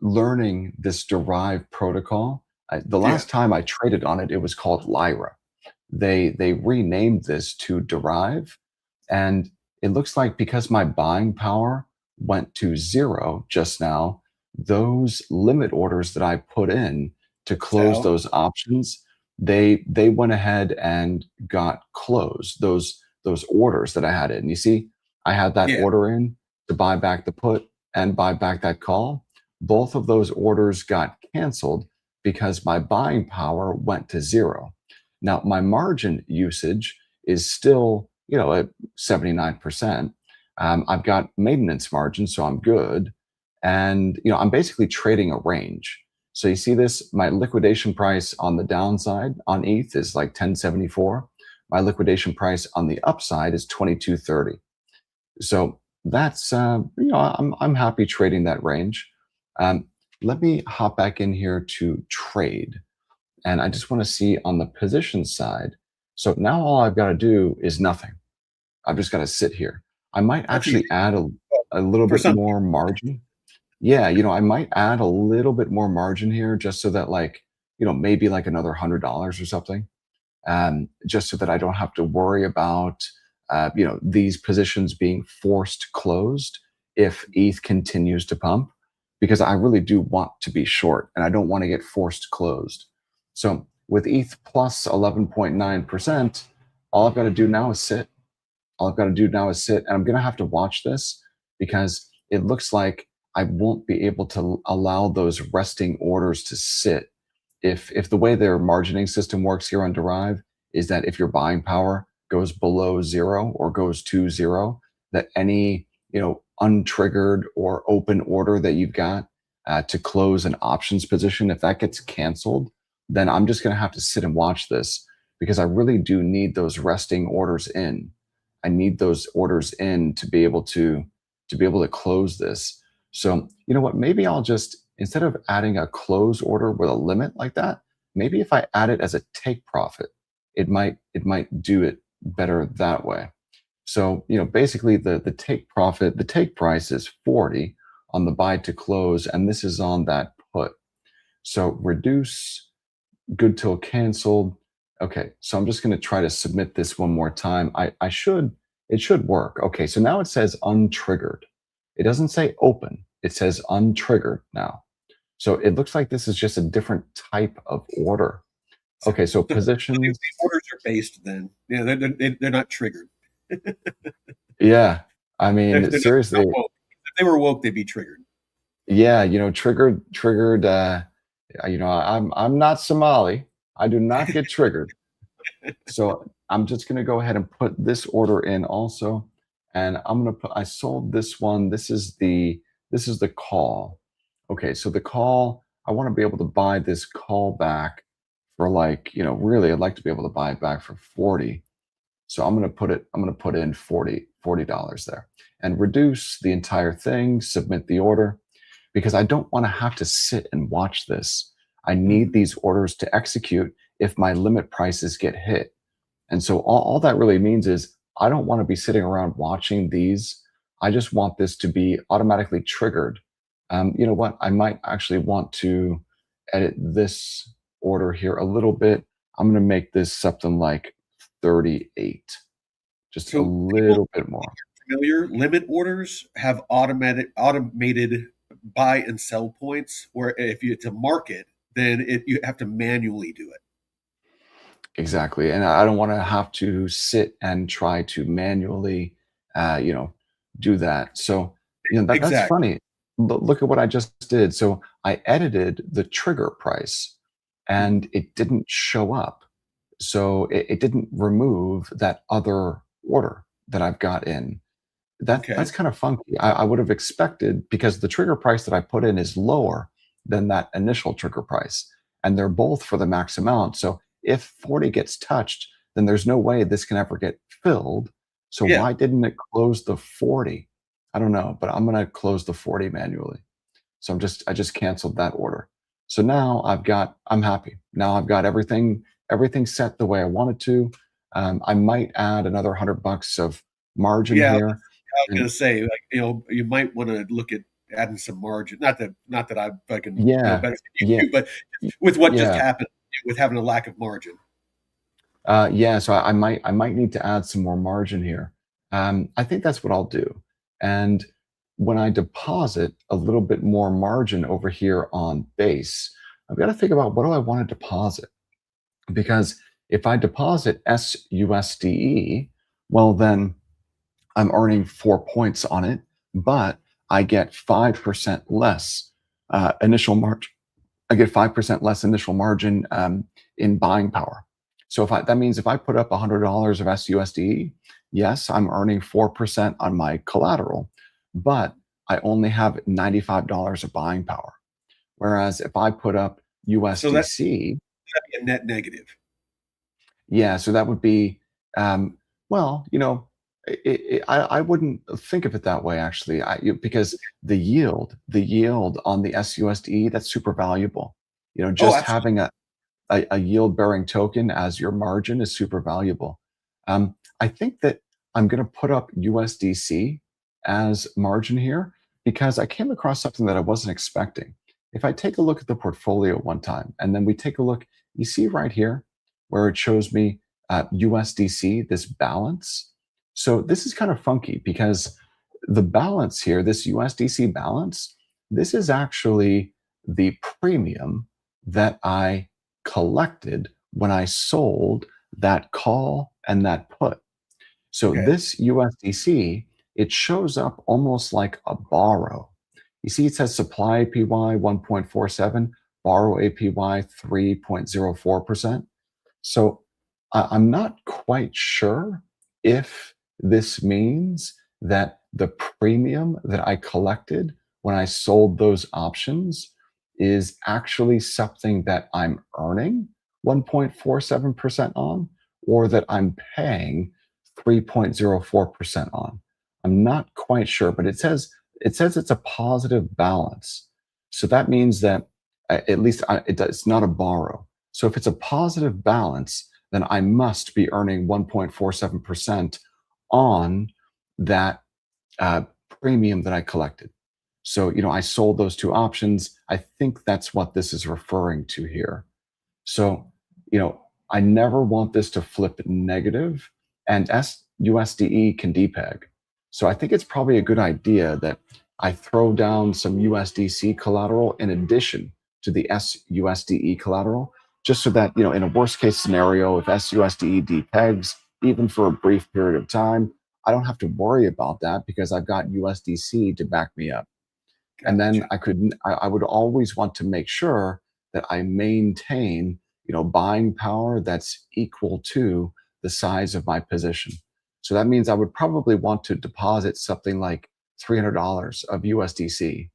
learning this derived protocol. The Yeah. last time I traded on it, it was called Lyra. They renamed this to Derive, and it looks like because my buying power went to zero just now, those limit orders that I put in to close Sal. those options, they went ahead and got closed. Those orders that I had in. You see, I had that Yeah. order in to buy back the put and buy back that call. Both of those orders got canceled because my buying power went to zero. Now, my margin usage is still, at 79%. I've got maintenance margin, so I'm good. And, I'm basically trading a range. So you see this, my liquidation price on the downside on ETH is like 1074. My liquidation price on the upside is 2230. So that's, I'm happy trading that range. Um, Let me hop back in here to trade. And I just want to see on the position side. So now all I've got to do is nothing. I've just got to sit here. I might That's easy. actually add a little For bit some more margin. Yeah, I might add a little bit more margin here just so that like, maybe like another $100 or something. Just so that I don't have to worry about, these positions being forced closed if ETH continues to pump, because I really do want to be short and I don't want to get forced closed. So with ETH plus 11.9%, all I've got to do now is sit. All I've got to do now is sit, and I'm going to have to watch this because it looks like I won't be able to allow those resting orders to sit if the way their margining system works here on Derive is that if your buying power goes below zero or goes to zero, that any untriggered or open order that you've got to close an options position, if that gets canceled, then I'm just going to have to sit and watch this because I really do need those resting orders in. I need those orders in to be able to close this. So you know what? Maybe I'll just instead of adding a close order with a limit like that, maybe if I add it as a take profit, it might do it better that way. So, basically the take profit, the take price is 40 on the buy to close, and this is on that put. So reduce good till canceled. Okay, so I'm just going to try to submit this one more time. It should work. Okay, so now it says untriggered. It doesn't say open. It says untriggered now. So it looks like this is just a different type of order. So, Okay, so so the positions. orders are based then. Yeah, they're not triggered. Yeah, I mean, They're not seriously, woke. If they were woke, they'd be triggered. yeah, triggered. I'm not Somali. I do not get triggered. So I'm just going to go ahead and put this order in also, and I'm going to put. I sold this one. This is the call. Okay, so the call. I want to be able to buy this call back for like really I'd like to be able to buy it back for 40. So I'm going to put in $40 there and reduce the entire thing, submit the order because I don't want to have to sit and watch this. I need Mhm. these orders to execute if my limit prices get hit. And so all that really means is I don't want to be sitting around watching these. I just want this to be automatically triggered. You know what? I might actually want to edit this order here a little bit. I'm going to make this something like 38, just a So people little bit more. familiar limit orders have automated buy and sell points. Where if you it's a market, then you have to manually do it. Exactly. And I don't want to have to sit and try to manually, uh, you know, do that. So, that's Exactly. funny. Look at what I just did. So I edited the trigger price Mhm. and it didn't show up. So it didn't remove that other order that I've got in. That's Okay. kind of funky. I would have expected because the trigger price that I put in is lower than that initial trigger price, and they're both for the max amount. So if 40 gets touched, then there's no way this can ever get filled. So Yeah. why didn't it close the 40? I don't know, but I'm gonna close the 40 manually. So I just canceled that order. So now I'm happy. Now I've got everything set the way I wanted to. I might add another $100 of margin Yeah. here. I was And gonna say, like, you might want to look at adding some margin. Not that I fucking know yeah, better than yeah, you, but with what just yeah, happened, with having a lack of margin. yeah. So I might need to add some more margin here. I think that's what I'll do. And when I deposit a little bit more margin over here on base, I've got to think about what do I want to deposit. Because if I deposit SUSDE, well, then I'm earning 4 points on it, but I get 5% less initial margin. I get 5% less initial margin in buying power. So that means if I put up $100 of SUSDE, yes, I'm earning 4% on my collateral, but I only have $95 of buying power. Whereas if I put up So that'd USDC, be a net negative. yeah, so that would be, well, I wouldn't think of it that way actually, because the yield on the SUSD, that's super valuable. Oh, Just absolutely. having a yield bearing token as your margin is super valuable. I think that I'm going to put up USDC as margin here because I came across something that I wasn't expecting. If I take a look at the portfolio one time and then we take a look, you see right here where it shows me USDC, this balance. So this is kind of funky because the balance here, this USDC balance, this is actually the premium that I collected when I sold that call and that put. So Okay. this USDC, it shows up almost like a borrow. You see, it says supply APY 1.47, borrow APY 3.04%. So I'm not quite sure if this means that the premium that I collected when I sold those options is actually something that I'm earning 1.47% on, or that I'm paying 3.04% on. I'm not quite sure, but it says it's a positive balance. So that means that at least it's not a borrow. So if it's a positive balance, then I must be earning 1.47% on that uh, premium that I collected. So, I sold those two options. I think that's what this is referring to here. So, you know, I never want this to flip negative, and USDE can depeg. So I think it's probably a good idea that I throw down some USDC collateral in addition to the SUSDE collateral, just so that, in a worst case scenario, if SUSDE depegs, even for a brief period of time, I don't have to worry about that because I've got USDC to back me up. And then Gotcha. I would always want to make sure that I maintain, buying power that's equal to the size of my position. So that means I would probably want to deposit something like $300 of USDC.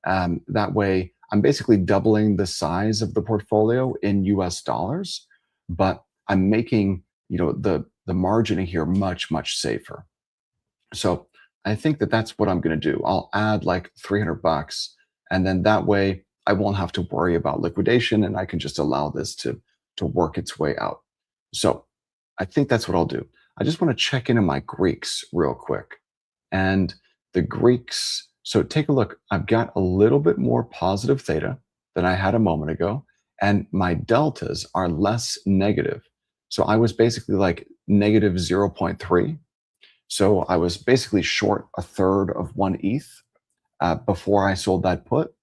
That way, I'm basically doubling the size of the portfolio in US dollars, but I'm making, the margin here much safer. So I think that that's what I'm going to do. I'll add like 300 bucks, and then that way I won't have to worry about liquidation, and I can just allow this to work its way out. So I think that's what I'll do. I just want to check in on my Greeks real quick. And the Greeks, so take a look. I've got a little bit more positive theta than I had a moment ago, and my deltas are less negative. So I was basically like negative zero point 0.3. So I was basically short a third of one ETH before I sold that put.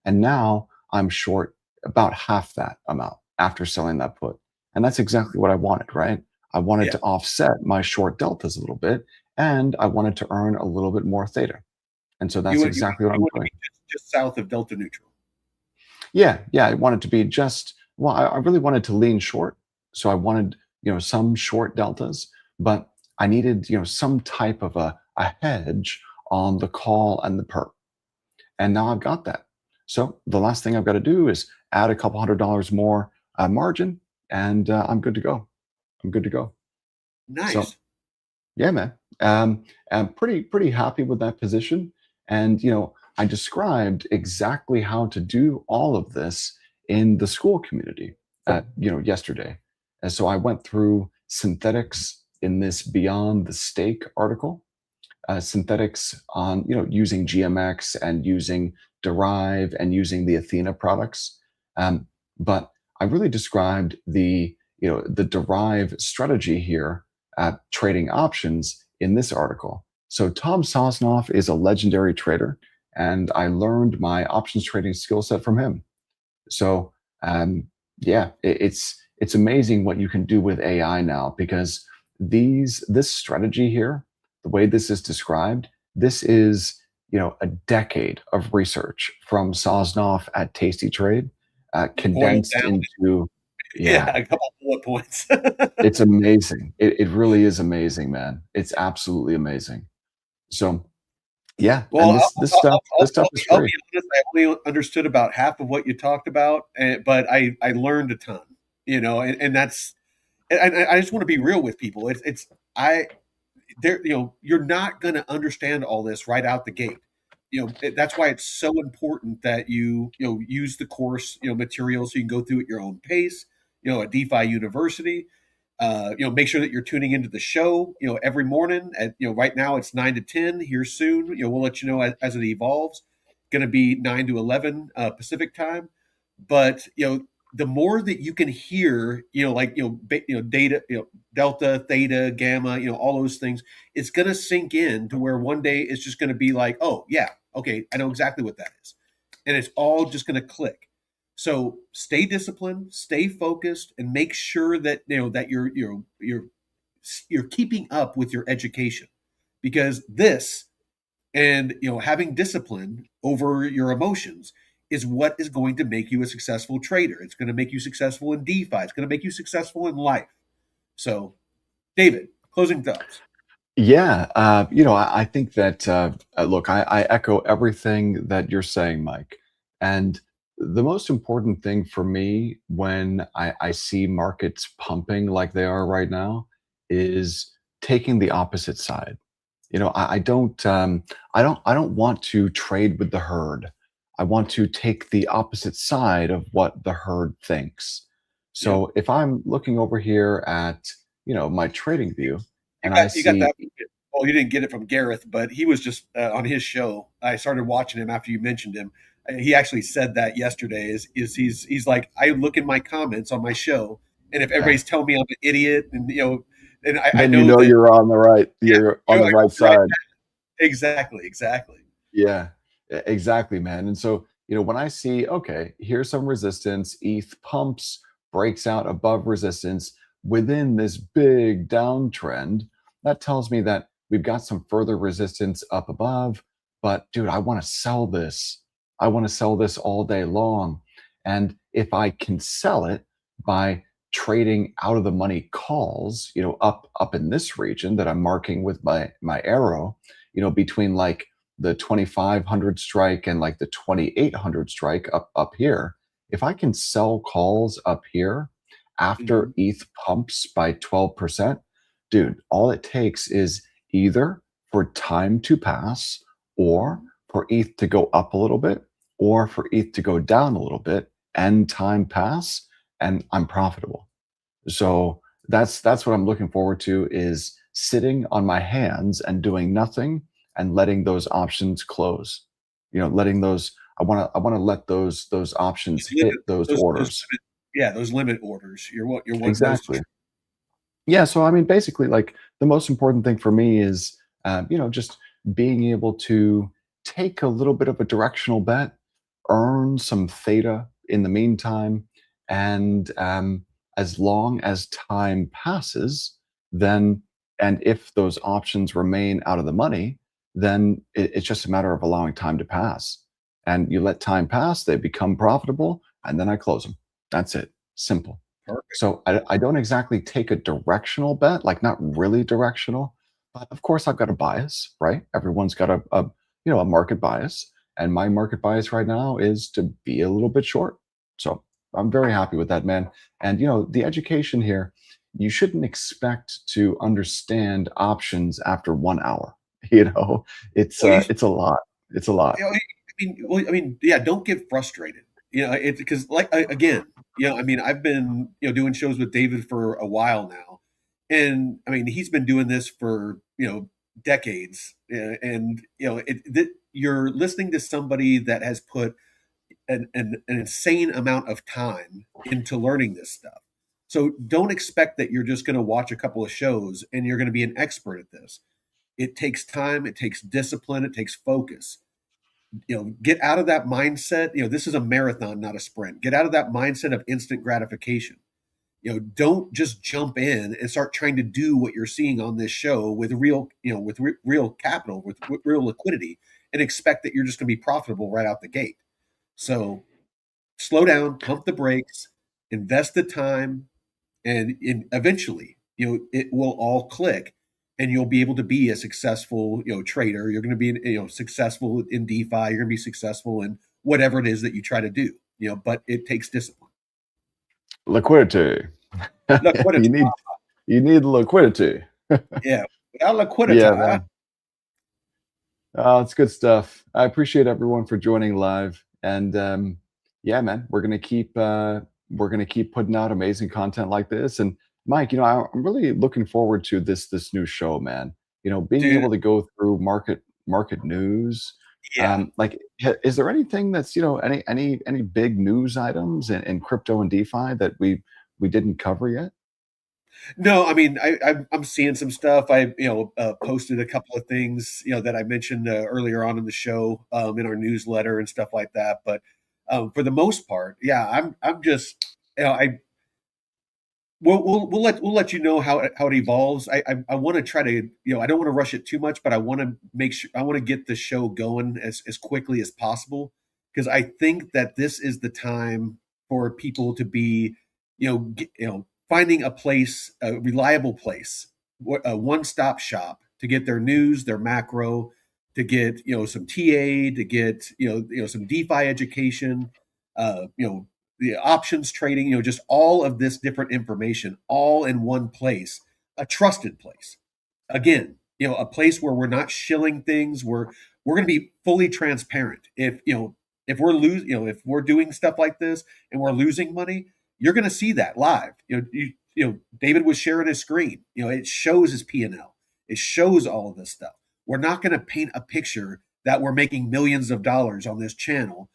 And now I'm short about half that amount after selling that put. And that's exactly what I wanted, right? I wanted Yeah. to offset my short deltas a little bit, and I wanted to earn a little bit more theta. And so You that's want you want exactly what you I'm want to doing. be just south of delta neutral. Yeah, I wanted to be just, well, I really wanted to lean short. So I wanted, some short deltas, but I needed, some type of a hedge on the call and the perp. And now I've got that. So the last thing I've got to do is add a couple $100 more margin, and I'm good to go. I'm good to go. So Nice. yeah, man. I'm pretty happy with that position. And I described exactly how to do all of this in the school community, yesterday. And so I went through synthetics in this Beyond the Stake article, synthetics on using GMX and using Derive and using the Athena products. But I really described the Derive strategy here at trading options in this article. So Tom Sosnoff is a legendary trader, and I learned my options trading skill set from him. So yeah, it's amazing what you can do with AI now, because this strategy here, the way this is described, this is a decade of research from Sosnoff at Tasty Trade, Boiled condensed down. into, Yeah, yeah, a couple bullet points. it's amazing. It really is amazing, man. It's absolutely amazing. So yeah, Well, and this stuff I'll is I'll free. be honest. I only understood about half of what you talked about, but I learned a ton. And that's and I just want to be real with people. It's I there you're not going to understand all this right out the gate. That's why it's so important that you use the course material so you can go through at your own pace. At DeFi University, make sure that you're tuning into the show, every morning at, right now it's 9 to 10 here soon. We'll let you know as it evolves. Going to be 9 to 11 Pacific time. But, the more that you can hear, data, delta, theta, gamma, all those things, it's going to sink in to where one day it's just going to be like, oh yeah, okay, I know exactly what that is. And it's all just going to click. So stay disciplined, stay focused, and make sure that that you're keeping up with your education, because this and having discipline over your emotions is what is going to make you a successful trader. It's going to make you successful in DeFi. It's going to make you successful in life. So, David, closing thoughts. Yeah, I think that look, I echo everything that you're saying, Mike. And the most important thing for me when I see markets pumping like they are right now is taking the opposite side. I don't want to trade with the herd. I want to take the opposite side of what the herd thinks. Yep. So if I'm looking over here at, my trading view You and I got you got see that. Well, you didn't get it from Gareth, but he was just on his show. I started watching him after you mentioned him. He actually said that yesterday. Is he's like, I look in my comments on my show, and if okay, everybody's telling me I'm an idiot, and and I then know that, you're yeah, on the I go right right. side. Exactly. Yeah, exactly, man. And so, when I see, okay, here's some resistance, ETH pumps, breaks out above resistance within this big downtrend, that tells me that we've got some further resistance up above. But dude, I want to sell this. I want to sell this all day long. And if I can sell it by trading out of the money calls, up in this region that I'm marking with my arrow, between like the 2500 strike and like the 2800 strike up here, if I can sell calls up here after Hmm. ETH pumps by 12%, dude, all it takes is either for time to pass, or for ETH to go up a little bit, or for ETH to go down a little bit and time pass, and I'm profitable. So that's what I'm looking forward to, is sitting on my hands and doing nothing and letting those options close. Letting those, I want to let those options Those limit, hit those those orders. limit, yeah, those limit orders. You're wanting those to. Exactly. Yeah, so I mean, basically, like the most important thing for me is, just being able to take a little bit of a directional bet, earn some theta in the meantime, and as long as time passes, then and if those options remain out of the money, then it's just a matter of allowing time to pass. And you let time pass, they become profitable, and then I close them. That's it. Simple. Perfect. So I don't exactly take a directional bet, like not really directional, but of course I've got a bias, right? Everyone's got a market bias, and my market bias right now is to be a little bit short. So I'm very happy with that, man. And the education here, you shouldn't expect to understand options after 1 hour. You know, it's Well, uh, it's a lot. It's a lot. I mean, yeah. Don't get frustrated. It because like again, I mean, I've been doing shows with David for a while now, and I mean, he's been doing this for decades, and you're listening to somebody that has put an insane amount of time into learning this stuff. So don't expect that you're just going to watch a couple of shows and you're going to be an expert at this. It takes time, it takes discipline, it takes focus. Get out of that mindset. This is a marathon, not a sprint. Get out of that mindset of instant gratification. Don't just jump in and start trying to do what you're seeing on this show with real, real capital, with real liquidity, and expect that you're just going to be profitable right out the gate. So slow down, pump the brakes, invest the time, and eventually, it will all click, and you'll be able to be a successful, trader. You're going to be, successful in DeFi. You're going to be successful in whatever it is that you try to do. But it takes discipline. Liquidity. Liquidity, you need you need liquidity. yeah. Without liquidity, Yeah, man. It's good stuff. I appreciate everyone for joining live, and yeah, man, we're gonna keep putting out amazing content like this. And Mike, I'm really looking forward to this new show, man. Being dude. able to go through market news. Yeah. Like, is there anything that's any big news items in crypto and DeFi that we didn't cover yet? No, I mean, I'm seeing some stuff. I posted a couple of things that I mentioned earlier on in the show, in our newsletter and stuff like that. But for the most part, yeah, I'm just I we'll let you know how it evolves. I want to try to I don't want to rush it too much, but I want to make sure I want to get the show going as quickly as possible, because I think that this is the time for people to be finding a place, a reliable place, a one-stop shop to get their news, their macro, to get some TA, to get some DeFi education, the options trading, just all of this different information all in one place, a trusted place. Again, a place where we're not shilling things, we're going to be fully transparent. If If we're if we're doing stuff like this and we're losing money, you're going to see that live. David was sharing his screen. It shows his P&L. It shows all of this stuff. We're not going to paint a picture that we're making millions of dollars on this channel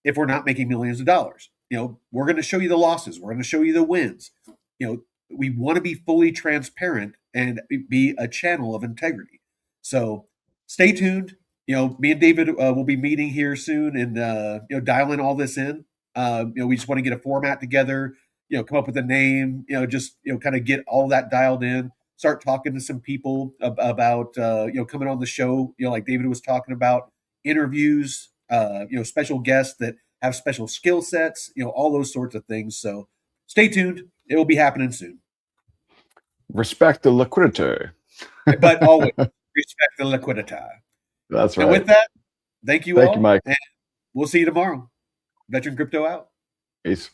if we're not making millions of dollars. We're going to show you the losses. We're going to show you the wins. We want to be fully transparent and be a channel of integrity. So stay tuned. Me and David will be meeting here soon and dialing all this in. We just want to get a format together. Come up with a name. Just kind of get all that dialed in. Start talking to some people about coming on the show. Like David was talking about interviews. Special guests that have special skill sets. All those sorts of things. So stay tuned. It will be happening soon. Respect the liquidity. But always respect the liquidity. That's right. And with that, thank you all. Thank you, Mike. And we'll see you tomorrow. Veteran Crypto out. Peace.